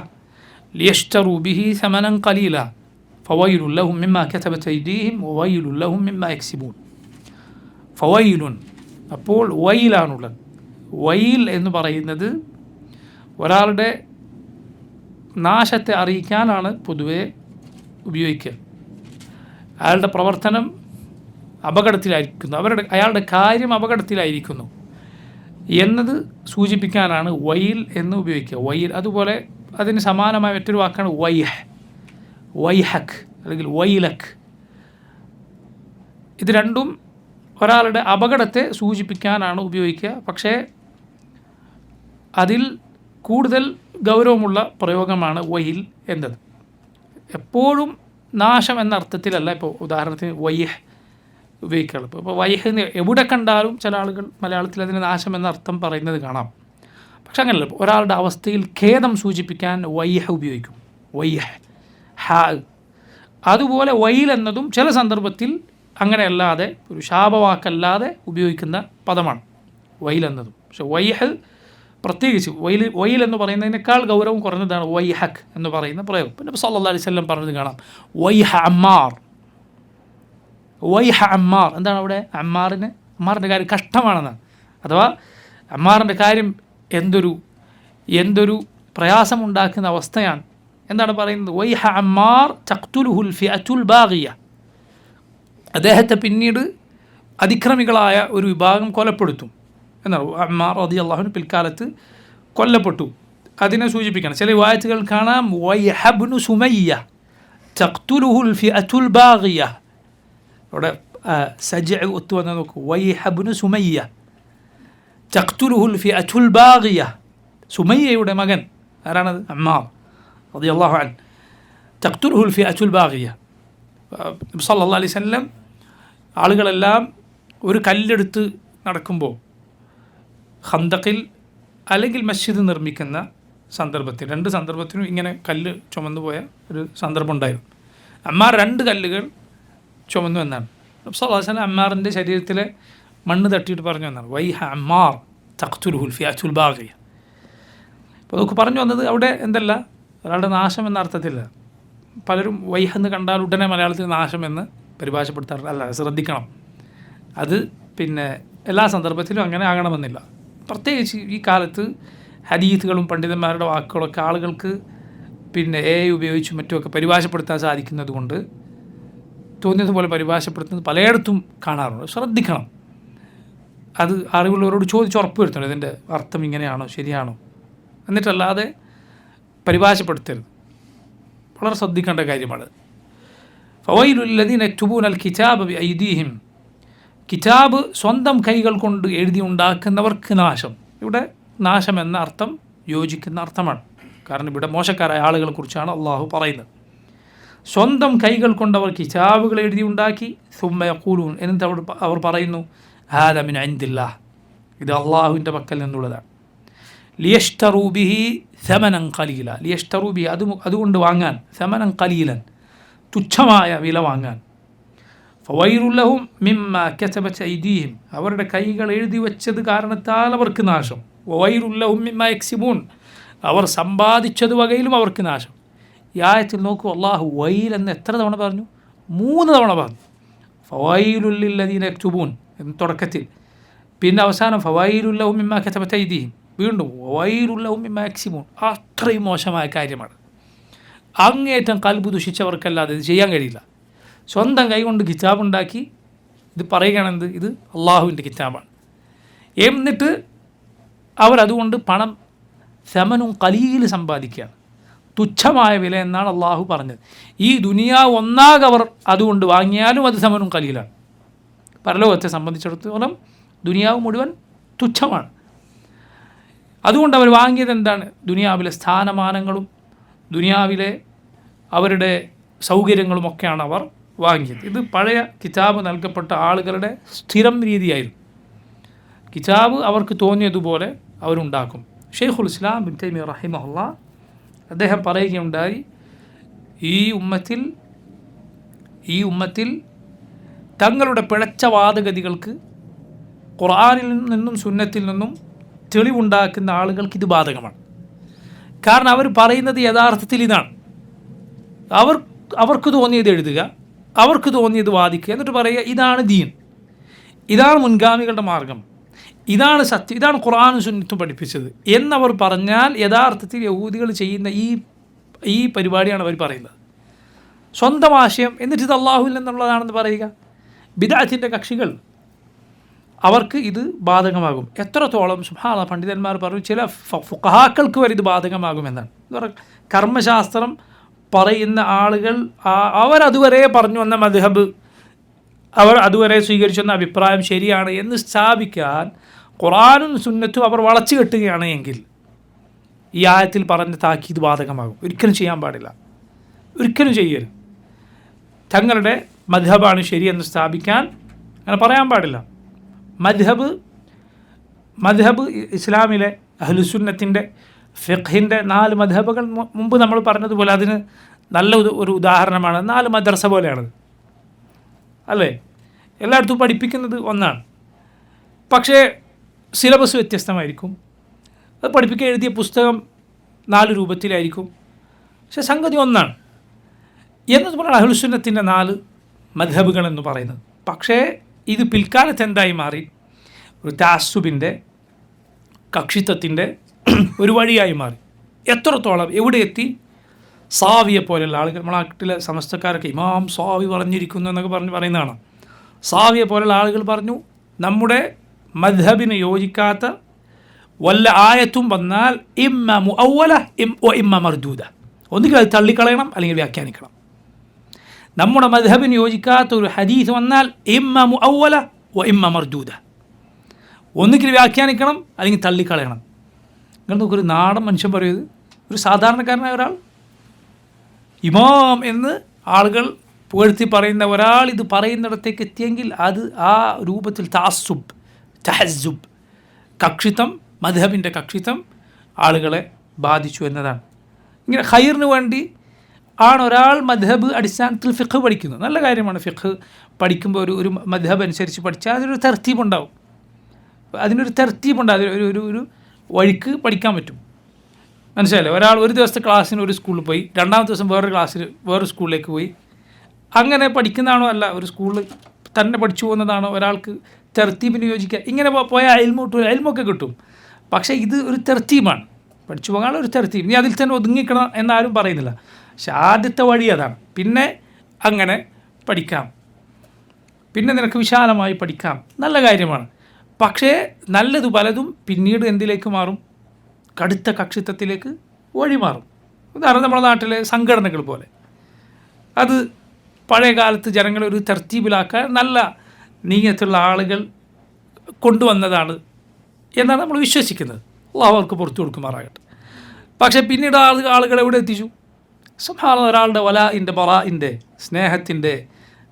ليشتروا به ثمنا قليلا فويل لهم مما كتبت أيديهم وويل لهم مما يكسبون. ഫവൈലുൻ, അപ്പോൾ വൈലാണുള്ളത്. വൈൽ എന്ന് പറയുന്നത് ഒരാളുടെ നാശത്തെ അറിയിക്കാനാണ് പൊതുവെ ഉപയോഗിക്കുക. അയാളുടെ പ്രവർത്തനം അപകടത്തിലായിരിക്കുന്നു, അയാളുടെ കാര്യം അപകടത്തിലായിരിക്കുന്നു എന്നത് സൂചിപ്പിക്കാനാണ് വൈൽ എന്ന് ഉപയോഗിക്കുക. വൈൽ, അതുപോലെ അതിന് സമാനമായ മറ്റൊരു വാക്കാണ് വൈഹക് അല്ലെങ്കിൽ വൈലക്. ഇത് രണ്ടും ഒരാളുടെ അപകടത്തെ സൂചിപ്പിക്കാനാണ് ഉപയോഗിക്കുക. പക്ഷേ അതിൽ കൂടുതൽ ഗൗരവമുള്ള പ്രയോഗമാണ് വൈൽ എന്നത്. എപ്പോഴും നാശം എന്ന അർത്ഥത്തിലല്ല. ഇപ്പോൾ ഉദാഹരണത്തിന് വൈഹ് ഉപയോഗിക്കുകയുള്ളൂ. ഇപ്പോൾ വൈഹ് എവിടെ കണ്ടാലും ചില ആളുകൾ മലയാളത്തിൽ അതിന് നാശം എന്ന അർത്ഥം പറയുന്നത് കാണാം. പക്ഷെ അങ്ങനെയല്ല. ഒരാളുടെ അവസ്ഥയിൽ ഖേദം സൂചിപ്പിക്കാൻ വൈഹ് ഉപയോഗിക്കും. വൈഹ്, ഹാ. അതുപോലെ വൈൽ എന്നതും ചില സന്ദർഭത്തിൽ അങ്ങനെയല്ലാതെ ഒരു ശാപവാക്കല്ലാതെ ഉപയോഗിക്കുന്ന പദമാണ് വൈൽ എന്നതും. പക്ഷെ വൈഹ് പ്രത്യേകിച്ച് വൈൽ എന്ന് പറയുന്നതിനേക്കാൾ ഗൗരവം കുറഞ്ഞതാണ് വൈഹക് എന്ന് പറയുന്ന പ്രയോഗം. പിന്നെ സല്ലല്ലാഹു അലൈഹി വസല്ലം പറഞ്ഞത് കാണാം, വൈഹ അമ്മാർ. വൈഹ അമ്മാർ എന്താണ് അവിടെ? അമ്മാറിൻ്റെ കാര്യം കഷ്ടമാണെന്നാണ്. അഥവാ അമ്മാറിൻ്റെ കാര്യം എന്തൊരു പ്രയാസമുണ്ടാക്കുന്ന അവസ്ഥയാണ്. എന്താണ് പറയുന്നത്? വൈഹ അമ്മാർ തഖ്തുലുഹുൽ ഫിഅത്തുൽ ബാഗിയ. അദ്ദേഹത്തെ പിന്നീട് അതിക്രമികളായ ഒരു വിഭാഗം കൊലപ്പെടുത്തും എന്നാണ്. അമ്മാർ റളിയല്ലാഹു അൻഹു പിൽക്കാലത്ത് കൊല്ലപ്പെട്ടു. അതിനെ സൂചിപ്പിക്കണം. ചില വായത്തുകൾ കാണാം, വൈഹ ഇബ്നു സുമയ്യ തഖ്തുലുഹുൽ ഫിഅത്തുൽ ബാഗിയ. അവിടെ സജഅ ഒത്തു വന്ന് നോക്കൂ. വൈഹ ഇബ്നു സുമയ്യ തഖ്തുലുഹുൽ ഫിഅത്തുൽ ബാഗിയ. സുമയ്യയുടെ മകൻ ആരാണത്? അമ്മാർ റളിയല്ലാഹു അൻഹു. തഖ്തുലുഹുൽ ഫിഅത്തുൽ ബാഗിയ. സല്ലല്ലാഹു അലൈഹി വസല്ലം ആളുകളെല്ലാം ഒരു കല്ലെടുത്ത് നടക്കുമ്പോൾ ഖന്തഖിൽ അല്ലെങ്കിൽ മസ്ജിദ് നിർമ്മിക്കുന്ന സന്ദർഭത്തിൽ, രണ്ട് സന്ദർഭത്തിനും ഇങ്ങനെ കല്ല് ചുമന്നു പോയ ഒരു സന്ദർഭം ഉണ്ടായിരുന്നു. അമ്മാർ 2 കല്ലുകൾ ചുമന്നു എന്നാണ്. സല്ലല്ലാഹു അലൈഹി വസല്ലം അമ്മാറിൻ്റെ ശരീരത്തിലെ മണ്ണ് തട്ടിയിട്ട് പറഞ്ഞു എന്നാണ്, വൈഹ അമ്മാർ തഖ്തുലുഹുൽ ഫിഅത്തുൽ ബാഗിയ. അപ്പോൾ നമുക്ക് പറഞ്ഞു വന്നത് അവിടെ എന്തല്ല, ഒരാളുടെ നാശം എന്ന അർത്ഥത്തില്ല. പലരും വൈഹ എന്ന് കണ്ടാൽ ഉടനെ മലയാളത്തിൽ നാശം എന്ന് പരിഭാഷപ്പെടുത്താറില്ല. അല്ല, ശ്രദ്ധിക്കണം. അത് പിന്നെ എല്ലാ സന്ദർഭത്തിലും അങ്ങനെ ആകണമെന്നില്ല. പ്രത്യേകിച്ച് ഈ കാലത്ത് ഹദീസുകളും പണ്ഡിതന്മാരുടെ വാക്കുകളൊക്കെ ആളുകൾക്ക് പിന്നെ ഉപയോഗിച്ചും മറ്റുമൊക്കെ പരിഭാഷപ്പെടുത്താൻ സാധിക്കുന്നത് കൊണ്ട് തോന്നിയതുപോലെ പരിഭാഷപ്പെടുത്തുന്നത് പലയിടത്തും കാണാറുണ്ട്. ശ്രദ്ധിക്കണം. അത് ആളുകളോട് ചോദിച്ച് ഉറപ്പ് വരുത്തണം, ഇതിൻ്റെ അർത്ഥം ഇങ്ങനെയാണോ ശരിയാണോ എന്നിട്ടല്ലാതെ പരിഭാഷപ്പെടുത്തരുത്. വളരെ ശ്രദ്ധിക്കേണ്ട കാര്യമാണ്. ഫവൈലുൽ ലദീന യക്തുബൂനൽ കിതാബ ബിഐദീഹിം. കിതാബ് സ്വന്തം കൈകൾ കൊണ്ട് എഴുതി ഉണ്ടാക്കുന്നവർക്ക് നാശം. ഇവിടെ നാശം എന്ന അർത്ഥം യോജിക്കുന്ന അർത്ഥമാണ്. കാരണം ഇവിടെ മോശക്കാരായ ആളുകളെ കുറിച്ചാണ് അള്ളാഹു പറയുന്നത്. സ്വന്തം കൈകൾ കൊണ്ടവർ കിതാബുകൾ എഴുതി ഉണ്ടാക്കി സുമ്മ യഖൂലൂൻ, എന്നിട്ട് അവർ പറയുന്നു, ഹാദാ മിൻ ഇൻദില്ലാഹ്, ഇത് അള്ളാഹുവിൻ്റെ പക്കൽ നിന്നുള്ളതാണ്. ലിയഷ്തറൂ ബിഹി സമനൻ ഖലീല. ലിയഷ്തറൂ ബിഹി, അതുകൊണ്ട് വാങ്ങാൻ, സമനൻ ഖലീലൻ, തുച്ഛമായ വില വാങ്ങാൻ. ഫവൈലുൽ ലഹും മിമ്മാ കസബത് ഐദീഹിം, അവരുടെ കൈകൾ എഴുതി വച്ചത് കാരണത്താൽ അവർക്ക് നാശം. വവൈലുൽ ലഹും മിമ്മാ യക്സിബൂൻ, അവർ സമ്പാദിച്ചത് വകയിലും അവർക്ക് നാശം. ഈ ആയത്തിൽ നോക്കൂ, അള്ളാഹു വൈൽ എന്ന് എത്ര തവണ പറഞ്ഞു? 3 തവണ പറഞ്ഞു. ഫവൈലുൽ ലില്ലദീന യക്തുബൂൻ എന്ന് തുടക്കത്തിൽ, പിന്നെ അവസാനം ഫവൈലുൽ ലഹും മിമ്മാ കസബത് ഐദീഹിം, വീണ്ടും വവൈലുൽ ലഹും മിമ്മാ യക്സിബൂൻ. അത്രയും മോശമായ കാര്യമാണ്. അങ്ങേറ്റം കൽബ് ദുഷിച്ചവർക്കല്ലാതെ ഇത് ചെയ്യാൻ കഴിയില്ല. സ്വന്തം കൈകൊണ്ട് കിതാബുണ്ടാക്കി ഇത് പറയുകയാണെന്ത്, ഇത് അള്ളാഹുവിൻ്റെ കിതാബാണ്. എന്നിട്ട് അവരതുകൊണ്ട് പണം സമനും കലീൽ സമ്പാദിക്കുകയാണ്. തുച്ഛമായ വില എന്നാണ് അള്ളാഹു പറഞ്ഞത്. ഈ ദുനിയാവ് ഒന്നാകെ അവർ അതുകൊണ്ട് വാങ്ങിയാലും അത് സമനും കലീലാണ്. പരലോകത്തെ സംബന്ധിച്ചിടത്തോളം ദുനിയാവ് മുഴുവൻ തുച്ഛമാണ്. അതുകൊണ്ട് അവർ വാങ്ങിയത് എന്താണ്? ദുനിയാവിലെ സ്ഥാനമാനങ്ങളും ദുനിയാവിലെ അവരുടെ സൗകര്യങ്ങളുമൊക്കെയാണ് അവർ വാങ്ങിയത്. ഇത് പഴയ കിതാബ് നൽകപ്പെട്ട ആളുകളുടെ സ്ഥിരം രീതിയായിരുന്നു. കിതാബ് അവർക്ക് തോന്നിയതുപോലെ അവരുണ്ടാക്കും. ഷെയ്ഖുൽ ഇസ്ലാം ഇബ്നു തൈമിയ്യ റഹിമഹുല്ലാഹ് അദ്ദേഹം പറയുകയുണ്ടായി, ഈ ഉമ്മത്തിൽ തങ്ങളുടെ പിഴച്ച വാദഗതികൾക്ക് ഖുർആനിൽ നിന്നും സുന്നത്തിൽ നിന്നും തെളിവുണ്ടാക്കുന്ന ആളുകൾക്ക് ഇത് ബാധകമാണ്. കാരണം അവർ പറയുന്നത് യഥാർത്ഥത്തിൽ ഇതാണ്. അവർക്ക് തോന്നിയത് എഴുതുക, അവർക്ക് തോന്നിയത് വാദിക്കുക, എന്നിട്ട് പറയുക ഇതാണ് ദീൻ, ഇതാണ് മുൻഗാമികളുടെ മാർഗം, ഇതാണ് സത്യം, ഇതാണ് ഖുർആനും സുന്നത്തും പഠിപ്പിച്ചത് എന്നവർ പറഞ്ഞാൽ യഥാർത്ഥത്തിൽ യഹൂദികൾ ചെയ്യുന്ന ഈ പരിപാടിയാണ് അവർ പറയുന്നത്. സ്വന്തം ആശയം എന്നിട്ട് ഇത് അള്ളാഹുവിൽ നിന്നുള്ളതാണെന്ന് പറയുക. ബിദ്അത്തിന്റെ കക്ഷികൾ അവർക്ക് ഇത് ബാധകമാകും. എത്രത്തോളം സുബ്ഹാനല്ലാഹ് പണ്ഡിതന്മാർ പറഞ്ഞു, ചില ഫുഖഹാക്കൾക്ക് വരെ ഇത് ബാധകമാകുമെന്നാണ്. എന്ന് പറഞ്ഞാൽ കർമ്മശാസ്ത്രം പറയുന്ന ആളുകൾ അവരതുവരെ പറഞ്ഞു വന്ന മദ്ഹബ്, അവർ അതുവരെ സ്വീകരിച്ചു വന്ന അഭിപ്രായം ശരിയാണ് എന്ന് സ്ഥാപിക്കാൻ ഖുർആനും സുന്നത്തും അവർ വളച്ചു കെട്ടുകയാണ് എങ്കിൽ ഈ ആയത്തിൽ പറഞ്ഞ താക്കീത് ബാധകമാകും. ഒരിക്കലും ചെയ്യാൻ പാടില്ല, ഒരിക്കലും ചെയ്യരുത്. തങ്ങളുടെ മദ്ഹബാണ് ശരിയെന്ന് സ്ഥാപിക്കാൻ അങ്ങനെ പറയാൻ പാടില്ല. മദ്ഹബ് ഇസ്ലാമിലെ അഹ്ലുസുന്നത്തിൻ്റെ ഫിഖ്ഹിൻ്റെ 4 മദ്ഹബുകൾ മുമ്പ് നമ്മൾ പറഞ്ഞതുപോലെ അതിന് നല്ല ഒരു ഉദാഹരണമാണ്. 4 മദ്രസ പോലെയാണത്, അല്ലേ? എല്ലായിടത്തും പഠിപ്പിക്കുന്നത് ഒന്നാണ്, പക്ഷേ സിലബസ് വ്യത്യസ്തമായിരിക്കും. അത് പഠിപ്പിക്കാൻ എഴുതിയ പുസ്തകം 4 രൂപത്തിലായിരിക്കും, പക്ഷെ സംഗതി ഒന്നാണ്. എന്നതുപോലെയാണ് അഹ്ലുസുന്നത്തിൻ്റെ 4 മദ്ഹബുകൾ എന്ന് പറയുന്നത്. പക്ഷേ ഇത് പിൽക്കാലത്ത് എന്തായി മാറി? ഒരു തഅസ്സുബിൻ്റെ, കക്ഷിത്വത്തിൻ്റെ ഒരു വഴിയായി മാറി. എത്രത്തോളം എവിടെ എത്തി? സാവിയെ പോലെയുള്ള ആളുകൾ, നമ്മളെ നാട്ടിലെ സമസ്തക്കാരൊക്കെ ഇമാം സാവി പറഞ്ഞിരിക്കുന്നു എന്നൊക്കെ പറയുന്നതാണ്. സാവിയെ പോലെയുള്ള ആളുകൾ പറഞ്ഞു, നമ്മുടെ മദ്ഹബിന് യോജിക്കാത്ത വല്ല ആയത്തും വന്നാൽ ഇമ്മ മുഅവ്വല ഇമ്മ മർദൂദ, ഒന്നുകിൽ അത് തള്ളിക്കളയണം അല്ലെങ്കിൽ വ്യാഖ്യാനിക്കണം. നമ്മുടെ മദ്ഹബിന് യോജിക്കാത്ത ഒരു ഹദീസ് വന്നാൽ ഇമ്മ മുഅവ്വല ഇമ്മ മർദൂദ, ഒന്നുകിൽ വ്യാഖ്യാനിക്കണം അല്ലെങ്കിൽ തള്ളിക്കളയണം. നിങ്ങൾ നോക്കൊരു നാടൻ മനുഷ്യൻ പറയുന്നത്, ഒരു സാധാരണക്കാരനായ ഒരാൾ, ഇമാം എന്ന് ആളുകൾ പുകഴ്ത്തി പറയുന്ന ഒരാൾ ഇത് പറയുന്നിടത്തേക്ക് എത്തിയെങ്കിൽ അത് ആ രൂപത്തിൽ തഹസ്സുബ്, കക്ഷിത്വം, മദ്ഹബിൻ്റെ കക്ഷിത്വം ആളുകളെ ബാധിച്ചു എന്നതാണ്. ഇങ്ങനെ ഖൈറിന് വേണ്ടി ആണ് ഒരാൾ മദ്ഹബ് അടിസ്ഥാനത്തിൽ ഫിഖ് പഠിക്കുന്നത്. നല്ല കാര്യമാണ്. ഫിഖ് പഠിക്കുമ്പോൾ ഒരു മദ്ഹബ് അനുസരിച്ച് പഠിച്ചാൽ അതിനൊരു തർത്തീബുണ്ടാവും, അതിനൊരു വഴിക്ക് പഠിക്കാൻ പറ്റും. മനസ്സിലായില്ലേ? ഒരാൾ ഒരു ദിവസത്തെ ക്ലാസ്സിന് ഒരു സ്കൂളിൽ പോയി, രണ്ടാമത്തെ ദിവസം വേറൊരു സ്കൂളിലേക്ക് പോയി, അങ്ങനെ പഠിക്കുന്നതാണോ? അല്ല, ഒരു സ്കൂളിൽ തന്നെ പഠിച്ചു പോകുന്നതാണോ ഒരാൾക്ക് തർത്തീബിന് യോജിക്കുക? ഇങ്ങനെ പോയാൽ അയൽമൊക്കെ കിട്ടും. പക്ഷേ ഇത് ഒരു തർത്തീബാണ്, പഠിച്ചു പോകാനുള്ള ഒരു തർത്തീബ്. നീ അതിൽ തന്നെ ഒതുങ്ങിക്കണം എന്നാരും പറയുന്നില്ല. പക്ഷെ ആദ്യത്തെ വഴി അതാണ്. പിന്നെ അങ്ങനെ പഠിക്കാം, പിന്നെ നിനക്ക് വിശാലമായി പഠിക്കാം, നല്ല കാര്യമാണ്. പക്ഷേ നല്ലത് പലതും പിന്നീട് എന്തിലേക്ക് മാറും? കടുത്ത കക്ഷിത്വത്തിലേക്ക് വഴി മാറും. ഉദാഹരണം നമ്മുടെ നാട്ടിലെ സംഘടനകൾ പോലെ, അത് പഴയ കാലത്ത് ജനങ്ങളെ ഒരു തർത്തീബിലാക്കാൻ നല്ല നീയത്തുള്ള ആളുകൾ കൊണ്ടുവന്നതാണ് എന്നാണ് നമ്മൾ വിശ്വസിക്കുന്നത്. അള്ളാഹു അവർക്ക് പുറത്തു കൊടുക്കുമാറാകട്ടെ. പക്ഷേ പിന്നീട് ആളുകൾ എവിടെ എത്തിച്ചു? സുബ്ഹാനല്ലാഹ്, ഒരാളുടെ വലാഇൻ്റെ ബറാഇൻ്റെ, സ്നേഹത്തിൻ്റെ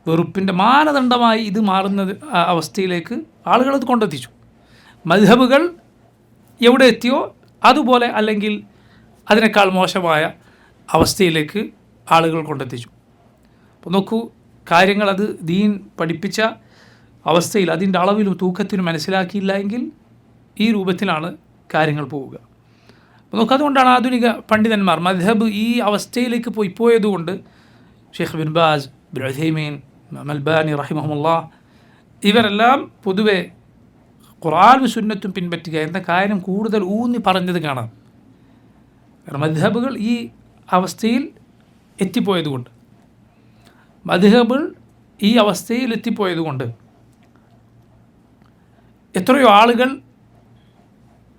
വെറുപ്പിൻ്റെ മാനദണ്ഡമായി ഇത് മാറുന്ന അവസ്ഥയിലേക്ക് ആളുകളത് കൊണ്ടെത്തിച്ചു. മദ്ഹബുകൾ എവിടെ എത്തിയോ അതുപോലെ, അല്ലെങ്കിൽ അതിനേക്കാൾ മോശമായ അവസ്ഥയിലേക്ക് ആളുകൾ കൊണ്ടെത്തിച്ചു. അപ്പോൾ നോക്കൂ, കാര്യങ്ങൾ അത് ദീൻ പഠിപ്പിച്ച അവസ്ഥയിൽ അതിൻ്റെ അളവിലും തൂക്കത്തിനും മനസ്സിലാക്കിയില്ല എങ്കിൽ ഈ രൂപത്തിലാണ് കാര്യങ്ങൾ പോവുക. അപ്പോൾ നോക്കുക, അതുകൊണ്ടാണ് ആധുനിക പണ്ഡിതന്മാർ മദ്ഹബ് ഈ അവസ്ഥയിലേക്ക് പോയതുകൊണ്ട് Sheikh bin Baz, Ibn Uthaymeen, Albani റഹിമഹുല്ലാഹ് ഇവരെല്ലാം പൊതുവെ ഖുർആനും സുന്നത്തും പിൻപറ്റുക എന്ന കാര്യം കൂടുതൽ ഊന്നി പറഞ്ഞത് കാണാം. കാരണം മദ്ഹബുകൾ ഈ അവസ്ഥയിൽ എത്തിപ്പോയതുകൊണ്ട്,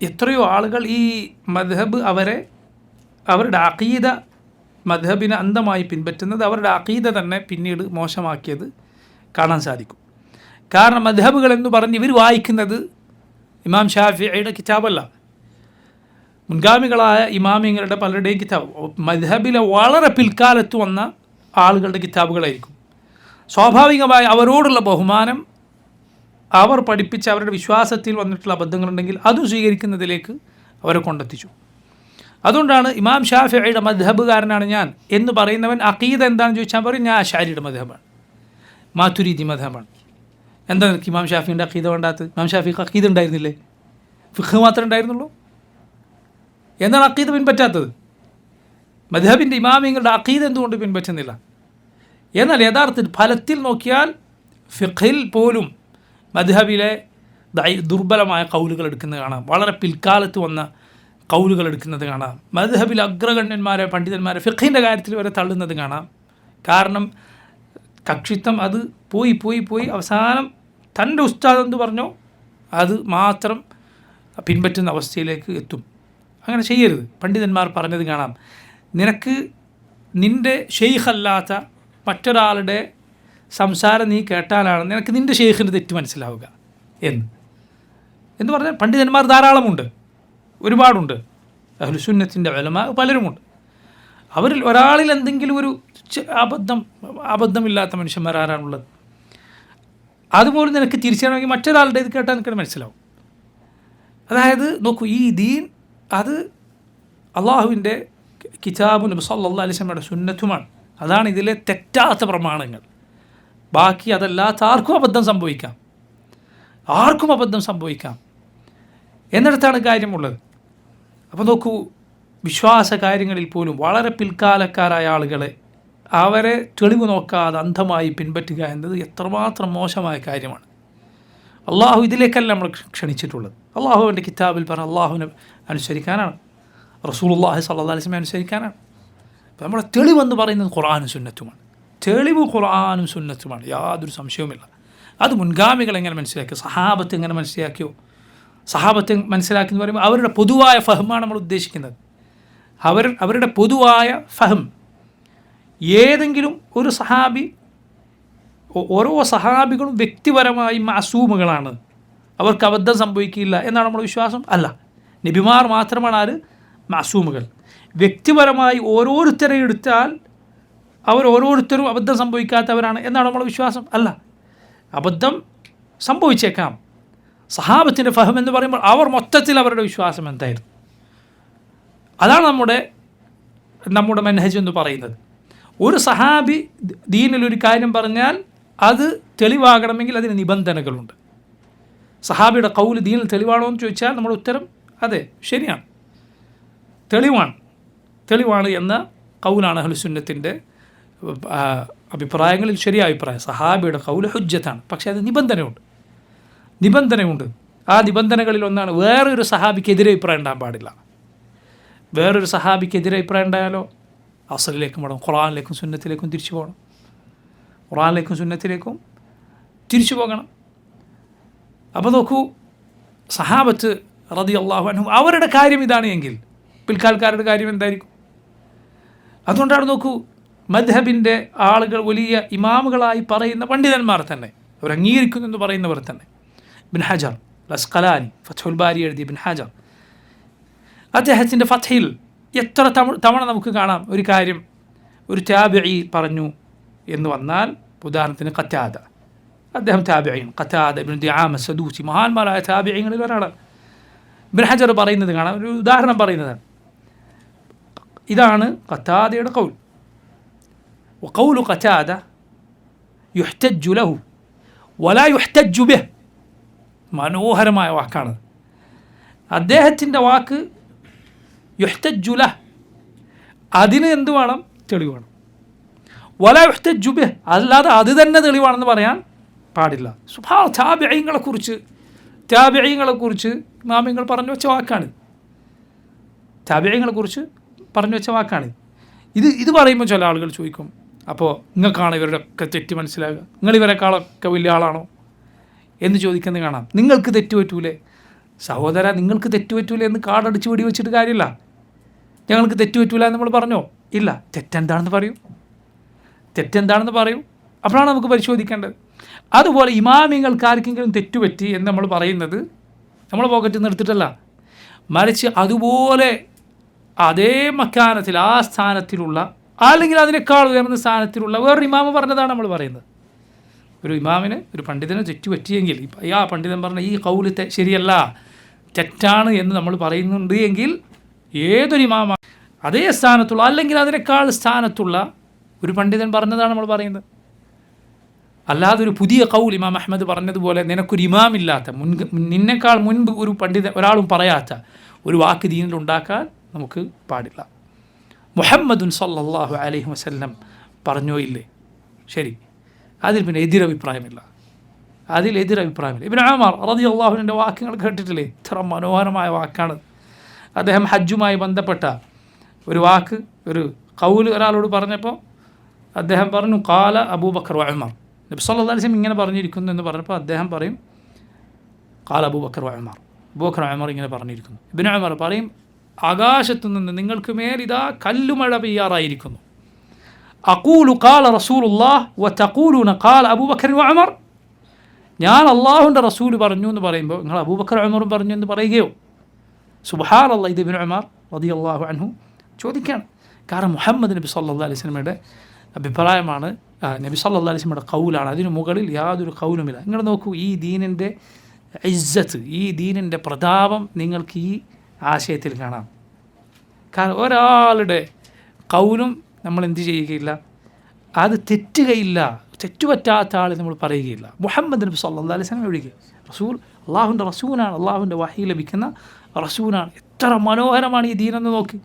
എത്രയോ ആളുകൾ ഈ മദ്ഹബ് അവരുടെ അഖീദ, മദ്ഹബിനെ അന്ധമായി പിൻപറ്റുന്നത് അവരുടെ അഖീദ തന്നെ പിന്നീട് മോശമാക്കിയത് കാണാൻ സാധിക്കും. കാരണം മദ്ഹബുകൾ എന്ന് പറഞ്ഞ് ഇവർ വായിക്കുന്നത് ഇമാം ഷാഫിഈയുടെ കിതാബല്ല, മുൻഗാമികളായ ഇമാമിങ്ങളുടെ പലരുടെയും കിതാബ്, മദ്ഹബിലെ വളരെ പിൽക്കാലത്ത് വന്ന ആളുകളുടെ കിതാബുകളായിരിക്കും. സ്വാഭാവികമായി അവരോടുള്ള ബഹുമാനം, അവർ പഠിപ്പിച്ച അവരുടെ വിശ്വാസത്തിൽ വന്നിട്ടുള്ള അബദ്ധങ്ങളുണ്ടെങ്കിൽ അതും സ്വീകരിക്കുന്നതിലേക്ക് അവരെ കൊണ്ടെത്തിച്ചു. അതുകൊണ്ടാണ് ഇമാം ഷാഫിഈയുടെ മദ്ഹബുകാരനാണ് ഞാൻ എന്ന് പറയുന്നവൻ അഖീദ എന്താണെന്ന് ചോദിച്ചാൽ പറയും ഞാൻ അശ്അരിയുടെ മദ്ഹബാണ്, മാതുരീദി മദ്ഹബാണ്. എന്താ നിനക്ക് ഇമാം ഷാഫിൻ്റെ അഖീദ വേണ്ടാത്തത്? ഇമാം ഷാഫിക്ക് അഖീദ ഉണ്ടായിരുന്നില്ലേ? ഫിഖ് മാത്രമേ ഉണ്ടായിരുന്നുള്ളൂ. എന്താണ് അഖീദ പിൻപറ്റാത്തത്? മദ്ഹബിൻ്റെ ഇമാമിങ്ങളുടെ അഖീദ എന്തുകൊണ്ട് പിൻപറ്റുന്നില്ല? എന്നാൽ യഥാർത്ഥത്തിൽ ഫലത്തിൽ നോക്കിയാൽ ഫിഖിൽ പോലും മദ്ഹബിലെ ദുർബലമായ കൗലുകൾ എടുക്കുന്നത് കാണാം. വളരെ പിൽക്കാലത്ത് വന്ന കൗലുകൾ എടുക്കുന്നത് കാണാം. മദ്ഹബിൽ അഗ്രഗണ്യന്മാരെ, പണ്ഡിതന്മാരെ ഫിഖിൻ്റെ കാര്യത്തിൽ വരെ തള്ളുന്നത് കാണാം. കാരണം കക്ഷിത്വം അത് പോയി അവസാനം തൻ്റെ ഉസ്താദ് എന്ത് പറഞ്ഞോ അത് മാത്രം പിൻപറ്റുന്ന അവസ്ഥയിലേക്ക് എത്തും. അങ്ങനെ ചെയ്യരുത്. പണ്ഡിതന്മാർ പറഞ്ഞത് കാണാം, നിനക്ക് നിൻ്റെ ഷെയ്ഖല്ലാത്ത മറ്റൊരാളുടെ സംസാരം നീ കേട്ടാലാണ് നിനക്ക് നിൻ്റെ ഷെയ്ഖിൻ്റെ തെറ്റ് മനസ്സിലാവുക എന്ന് പറഞ്ഞാൽ പണ്ഡിതന്മാർ ധാരാളമുണ്ട്, ഒരുപാടുണ്ട്. അഹ്ലുസുന്നത്തിൻ്റെ ഉലമാ പലരുമുണ്ട്. അവരിൽ ഒരാളിൽ എന്തെങ്കിലും ഒരു അബദ്ധമില്ലാത്ത മനുഷ്യന്മാർ ആരാണുള്ളത്? അതുപോലെ നിനക്ക് തിരിച്ചറിയണമെങ്കിൽ മറ്റൊരാളുടെ ഇത് കേട്ടാൽ നിനക്ക് മനസ്സിലാവും. അതായത് നോക്കൂ, ഈ ദീൻ അത് അള്ളാഹുവിൻ്റെ കിതാബും നബി സല്ലല്ലാഹു അലൈഹി വസല്ലമയുടെ സുന്നത്തുമാണ്. അതാണ് ഇതിലെ തെറ്റാത്ത പ്രമാണങ്ങൾ. ബാക്കി അതല്ലാത്ത ആർക്കും അബദ്ധം സംഭവിക്കാം എന്നിടത്താണ് കാര്യമുള്ളത്. അപ്പോൾ നോക്കൂ, വിശ്വാസ കാര്യങ്ങളിൽ പോലും വളരെ പിൽക്കാലക്കാരായ ആളുകളെ അവരെ തെളിവ് നോക്കാതെ അന്ധമായി പിൻപറ്റുക എന്നത് എത്രമാത്രം മോശമായ കാര്യമാണ്. അള്ളാഹു ഇതിലേക്കല്ല നമ്മൾ ക്ഷണിച്ചിട്ടുള്ളത്. അള്ളാഹുവിൻ്റെ കിതാബിൽ പറഞ്ഞ അള്ളാഹുവിനെ അനുസരിക്കാനാണ്, റസൂലുള്ളാഹി സ്വല്ലല്ലാഹു അലൈഹി വസല്ലം അനുസരിക്കാനാണ്. അപ്പോൾ നമ്മുടെ തെളിവെന്ന് പറയുന്നത് ഖുർആനും സുന്നത്തുമാണ്. തെളിവ് ഖുർആനും സുന്നത്തുമാണ്, യാതൊരു സംശയവുമില്ല. അത് മുൻഗാമികൾ എങ്ങനെ മനസ്സിലാക്കിയോ, സഹാബത്ത് എങ്ങനെ മനസ്സിലാക്കിയോ, സഹാബത്ത് മനസ്സിലാക്കി എന്ന് പറയുമ്പോൾ അവരുടെ പൊതുവായ ഫഹമാണ് നമ്മൾ ഉദ്ദേശിക്കുന്നത്. അവരുടെ പൊതുവായ ഫഹം. ഏതെങ്കിലും ഒരു സഹാബി, ഓരോ സഹാബികളും വ്യക്തിപരമായി മഅസൂമുകളാണ്, അവർക്ക് അബദ്ധം സംഭവിക്കില്ല എന്നാണ് നമ്മുടെ വിശ്വാസം? അല്ല. നബിമാർ മാത്രമാണ് ആര്? മഅസൂമുകൾ. വ്യക്തിപരമായി ഓരോരുത്തരെ എടുത്താൽ അവർ ഓരോരുത്തരും അബദ്ധം സംഭവിക്കാത്തവരാണ് എന്നാണ് നമ്മുടെ വിശ്വാസം? അല്ല. അബദ്ധം സംഭവിച്ചേക്കാം. സഹാബത്തിൻ്റെ ഫഹം എന്ന് പറയുമ്പോൾ അവർ മൊത്തത്തിൽ അവരുടെ വിശ്വാസം എന്തായിരുന്നു? അതാണ് നമ്മുടെ മനഹജ് എന്ന് പറയുന്നത്. ഒരു സഹാബി ദീനിലൊരു കാര്യം പറഞ്ഞാൽ അത് തെളിവാകണമെങ്കിൽ അതിന് നിബന്ധനകളുണ്ട്. സഹാബിയുടെ ഖൗല് ദീനിൽ തെളിവാണോ എന്ന് ചോദിച്ചാൽ നമ്മുടെ ഉത്തരം അതെ, ശരിയാണ്, തെളിവാണ് എന്ന ഖൗലാണ് അഹ്ലുസുന്നത്തിൻ്റെ അഭിപ്രായങ്ങളിൽ ശരിയായ അഭിപ്രായം. സഹാബിയുടെ ഖൗല് ഹുജ്ജത്താണ്. പക്ഷേ അത് നിബന്ധനയുണ്ട്. ആ നിബന്ധനകളിൽ ഒന്നാണ് വേറൊരു സഹാബിക്കെതിരെ അഭിപ്രായം ഉണ്ടാകാൻ പാടില്ല. വേറൊരു സഹാബിക്കെതിരെ അഭിപ്രായം ഉണ്ടായാലോ അസ്ലിലേക്കും പോകണം, ഖുർആനിലേക്കും സുന്നത്തിലേക്കും തിരിച്ചു പോകണം. അപ്പോൾ നോക്കൂ, സഹാബത്ത് റളിയല്ലാഹു അൻഹും അവരുടെ കാര്യം ഇതാണ് എങ്കിൽ പിൽക്കാലക്കാരുടെ കാര്യം എന്തായിരിക്കും? അതുകൊണ്ടാണ് നോക്കൂ, മദ്ഹബിൻ്റെ ആളുകൾ വലിയ ഇമാമുകളായി പറയുന്ന പണ്ഡിതന്മാർ തന്നെ, അവർ അംഗീകരിക്കുന്നു എന്ന് പറയുന്നവർ തന്നെ, ഇബ്ൻ ഹജർ അസ്ഖലാനി ഫത്ഹുൽ ബാരി എഴുതിയ ഇബ്ൻ ഹജർ, അദ്ദേഹത്തിൻ്റെ ഫത്ഹിൽ എത്ര തവണ നമുക്ക് കാണാം ഒരു കാര്യം ഒരു താബിഈ പറഞ്ഞു എന്ന് വന്നാൽ, ഉദാഹരണത്തിന് ഖത്താദ, അദ്ദേഹം താബിഈൻ, ഖത്താദ ഇബ്ൻ ദിആമ സദൂസി, മഹാന്മാരായ താബിഈങ്ങളിൽ ഒരാളാണ്. ഇബ്ൻ ഹജർ പറയുന്നത് കാണാം, ഒരു ഉദാഹരണം പറയുന്നതാണ്. ഇതാണ് ഖത്താദയുടെ ഖൗൽ. വഖൗലു ഖത്താദ യുഹ്തജ്ജു ലഹു വലാ യുഹ്തജ്ജു ബിഹ്. മനോഹരമായ വാക്കാണ് അദ്ദേഹത്തിൻ്റെ വാക്ക്. യുഹ്തജ്ജു ലഹ്, അതിന് എന്ത് വേണം? തെളിവ് വേണം. വലാ യുഹ്തജ്ജു ബിഹ്, അല്ലാതെ അത് തന്നെ തെളിവാണെന്ന് പറയാൻ പാടില്ല. താബിഈങ്ങളെക്കുറിച്ച് ഇമാമിങ്ങൾ പറഞ്ഞു വെച്ച വാക്കാണ്. ഇത് പറയുമ്പോൾ ചില ആളുകൾ ചോദിക്കും, അപ്പോൾ നിങ്ങൾക്കാണ് ഇവരുടെ ഒക്കെ തെറ്റ് മനസ്സിലാകുക, നിങ്ങൾ ഇവരെക്കാളൊക്കെ വലിയ ആളാണോ എന്ന് ചോദിക്കുന്നത് കാണാം. നിങ്ങൾക്ക് തെറ്റുപറ്റൂലേ സഹോദര? നിങ്ങൾക്ക് തെറ്റുപറ്റൂലേ എന്ന് കാർഡടിച്ച് വെടിവെച്ചിട്ട് കാര്യമില്ല. ഞങ്ങൾക്ക് തെറ്റുപറ്റൂല എന്ന് നമ്മൾ പറഞ്ഞോ? ഇല്ല. തെറ്റെന്താണെന്ന് പറയൂ. അപ്പോഴാണ് നമുക്ക് പരിശോധിക്കേണ്ടത്. അതുപോലെ ഇമാമിങ്ങൾക്ക് ആർക്കെങ്കിലും തെറ്റുപറ്റി എന്ന് നമ്മൾ പറയുന്നത് നമ്മൾ പോക്കറ്റിൽ നിന്ന് എടുത്തിട്ടല്ല, മറിച്ച് അതുപോലെ അതേ മക്കാനത്തിൽ ആ സ്ഥാനത്തിലുള്ള അല്ലെങ്കിൽ അതിനേക്കാൾ ഉയർന്ന സ്ഥാനത്തിലുള്ള വേറൊരു ഇമാമ് പറഞ്ഞതാണ് നമ്മൾ പറയുന്നത്. ഒരു ഇമാമിന് ഒരു പണ്ഡിതന് തെറ്റ് പറ്റിയെങ്കിൽ ആ പണ്ഡിതൻ പറഞ്ഞ ഈ കൗല് ശരിയല്ല, തെറ്റാണ് എന്ന് നമ്മൾ പറയുന്നുണ്ട് എങ്കിൽ ഏതൊരു ഇമാമാണ് അതേ സ്ഥാനത്തുള്ള അല്ലെങ്കിൽ അതിനേക്കാൾ സ്ഥാനത്തുള്ള ഒരു പണ്ഡിതൻ പറഞ്ഞതാണ് നമ്മൾ പറയുന്നത്. അല്ലാതെ ഒരു പുതിയ കൗൽ ഇമാം അഹ്മദ് പറഞ്ഞതുപോലെ നിനക്കൊരു ഇമാമില്ലാത്ത നിന്നേക്കാൾ മുൻപ് ഒരു പണ്ഡിതൻ ഒരാളും പറയാത്ത ഒരു വാക്ക് ദീനിൽ ഉണ്ടാക്കാൻ നമുക്ക് പാടില്ല. മുഹമ്മദുൻ സല്ലല്ലാഹു അലൈഹി വസല്ലം പറഞ്ഞോ ഇല്ലേ, ശരി, അതിൽ പിന്നെ എതിരഭിപ്രായമില്ല. ഇബ്നു ഉമർ റളിയല്ലാഹു അൻഹുവിൻ്റെ വാക്കുകൾ കേട്ടിട്ടില്ലേ? ഇത്ര മനോഹരമായ വാക്കാണ്. അദ്ദേഹം ഹജ്ജുമായി ബന്ധപ്പെട്ട ഒരു വാക്ക്, ഒരു ഖൗൽ ഒരാളോട് പറഞ്ഞപ്പോൾ അദ്ദേഹം പറഞ്ഞു ഖാല അബൂബക്കർ വ ഉമർ, നബി സല്ലല്ലാഹു അലൈഹി വസല്ലം ഇങ്ങനെ പറഞ്ഞിരിക്കുന്നു എന്ന് പറഞ്ഞപ്പോൾ അദ്ദേഹം പറയും ഖാല അബൂബക്കർ വ ഉമർ, അബൂബക്കർ ഉമർ ഇങ്ങനെ പറഞ്ഞിരിക്കുന്നു. ഇബ്നു ഉമർ പറയും ആകാശത്തു നിന്ന് നിങ്ങൾക്ക് മേൽ ഇതാ കല്ലുമഴ പെയ്യാറായിരിക്കുന്നു. അഖൂലു ഖാല റസൂലുള്ളാഹ് വ തഖൂലുന ഖാല അബൂബക്കർ വ ഉമർ, ഞാൻ അള്ളാഹുവിൻ്റെ റസൂൽ പറഞ്ഞു എന്ന് പറയുമ്പോൾ നിങ്ങൾ അബൂബക്കർ ഉമറും പറഞ്ഞു എന്ന് പറയുകയോ? സുബ്ഹാനല്ലാഹ്. ഇത് ഇബ്നു ഉമർ റളിയല്ലാഹു അൻഹു ചോദിക്കുകയാണ്. കാരണം മുഹമ്മദ് നബി സല്ലല്ലാഹു അലൈഹി വസല്ലമയുടെ അഭിപ്രായമാണ്, നബി സല്ലല്ലാഹു അലൈഹി വസല്ലമയുടെ ഖൗലാണ്, അതിനു മുകളിൽ യാതൊരു ഖൗലുമില്ല. നിങ്ങൾ നോക്കൂ, ഈ ദീനിൻ്റെ ഇസ്സത്ത്, ഈ ദീനിൻ്റെ പ്രതാപം നിങ്ങൾക്ക് ഈ ആശയത്തിൽ കാണാം. കാരണം ഒരാളുടെ ഖൗലും നമ്മൾ എന്ത് ചെയ്യുകയില്ല, അത് തെറ്റുകയില്ല, തെറ്റുപറ്റാത്ത ആൾ നമ്മൾ പറയുകയില്ല. മുഹമ്മദ് നബി സല്ലല്ലാഹു അലൈഹി വസല്ലം ഒഴികെ റസൂൽ അള്ളാഹുവിൻ്റെ റസൂലാണ്, അള്ളാഹുവിൻ്റെ വഹി ലഭിക്കുന്ന റസൂലാണ്. എത്ര മനോഹരമാണ് ഈ ദീനെന്ന് നോക്കി.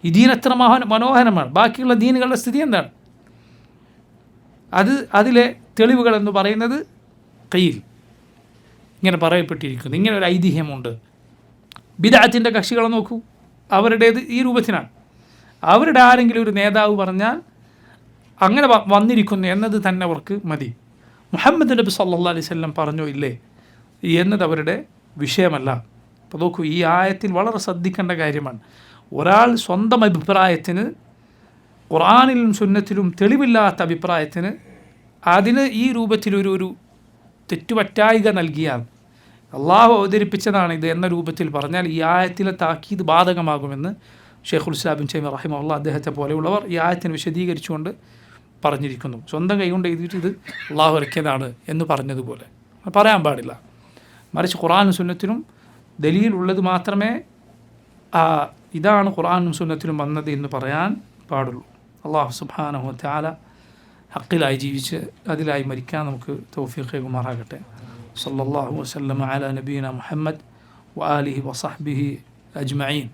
ഈ ദീൻ എത്ര മനോഹരമാണ്. ബാക്കിയുള്ള ദീനുകളുടെ സ്ഥിതി എന്താണ്? അതിലെ തെളിവുകൾ എന്ന് പറയുന്നത് ഖീൽ, ഇങ്ങനെ പറയപ്പെട്ടിരിക്കുന്നു, ഇങ്ങനെ ഒരു ഐതിഹ്യമുണ്ട്. ബിദ്അത്തിൻ്റെ കക്ഷികളെ നോക്കൂ, അവരുടേത് ഈ രൂപത്തിനാണ്. അവരുടെ ആരെങ്കിലും ഒരു നേതാവ് പറഞ്ഞാൽ അങ്ങനെ വന്നിരിക്കുന്നു എന്നത് തന്നെ അവർക്ക് മതി. മുഹമ്മദ് നബി സല്ലല്ലാഹു അലൈഹി വസല്ലം പറഞ്ഞോ ഇല്ലേ എന്നത് അവരുടെ വിഷയമല്ല. അപ്പോൾ നോക്കൂ, ഈ ആയത്തിൽ വളരെ ശ്രദ്ധിക്കേണ്ട കാര്യമാണ്. ഒരാൾ സ്വന്തം അഭിപ്രായത്തിന്, ഖുർആനിലും സുന്നത്തിലും തെളിവില്ലാത്ത അഭിപ്രായത്തിന്, അതിന് ഈ രൂപത്തിലൊരു തെറ്റുപറ്റായിക നൽകിയാൽ അള്ളാഹു അവതരിപ്പിച്ചതാണ് ഇത് എന്ന രൂപത്തിൽ പറഞ്ഞാൽ ഈ ആയത്തിലെ താക്കീത് ബാധകമാകുമെന്ന് ഷെയ്ഖുൽ ഇസ്ലാം ഇബ്നു തൈമിയ്യ റഹിമഹുല്ലാഹ് അദ്ദേഹത്തെ പോലെയുള്ളവർ ഈ ആയത്തിനെ വിശദീകരിച്ചുകൊണ്ട് പറഞ്ഞിരിക്കുന്നു. സ്വന്തം കൈകൊണ്ട് എഴുതിയിട്ട് ഇത് അള്ളാഹു ഇറക്കിയതാണ് എന്ന് പറഞ്ഞതുപോലെ പറയാൻ പാടില്ല. മറിച്ച് ഖുർആനും സുന്നത്തിനും ദലീലുള്ളത് മാത്രമേ ഇതാണ് ഖുർആനും സുന്നത്തിലും വന്നത് എന്ന് പറയാൻ പാടുള്ളൂ. അള്ളാഹു സുബ്ഹാനഹു വ തആല ഹക്കിലായി ജീവിച്ച് അതിലായി മരിക്കാൻ നമുക്ക് തൗഫീഖ് നൽകുമാറാകട്ടെ. സല്ലല്ലാഹു വസല്ലമ അലാ നബീന മുഹമ്മദ് വ ആലിഹി വസഹ്ബിഹി അജ്മഈൻ.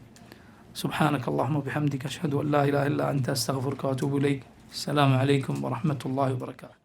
സുബ്ഹാനക അല്ലാഹുമ്മ വബിഹംദിക അഷ്ഹദു അൻ ലാ ഇലാഹ ഇല്ലാ അൻത അസ്തഗ്ഫിറുക വഅതൂബു ഇലൈക്. അസ്സലാമു അലൈക്കും വറഹ്മത്തുള്ളാഹി വബറകാതുഹു.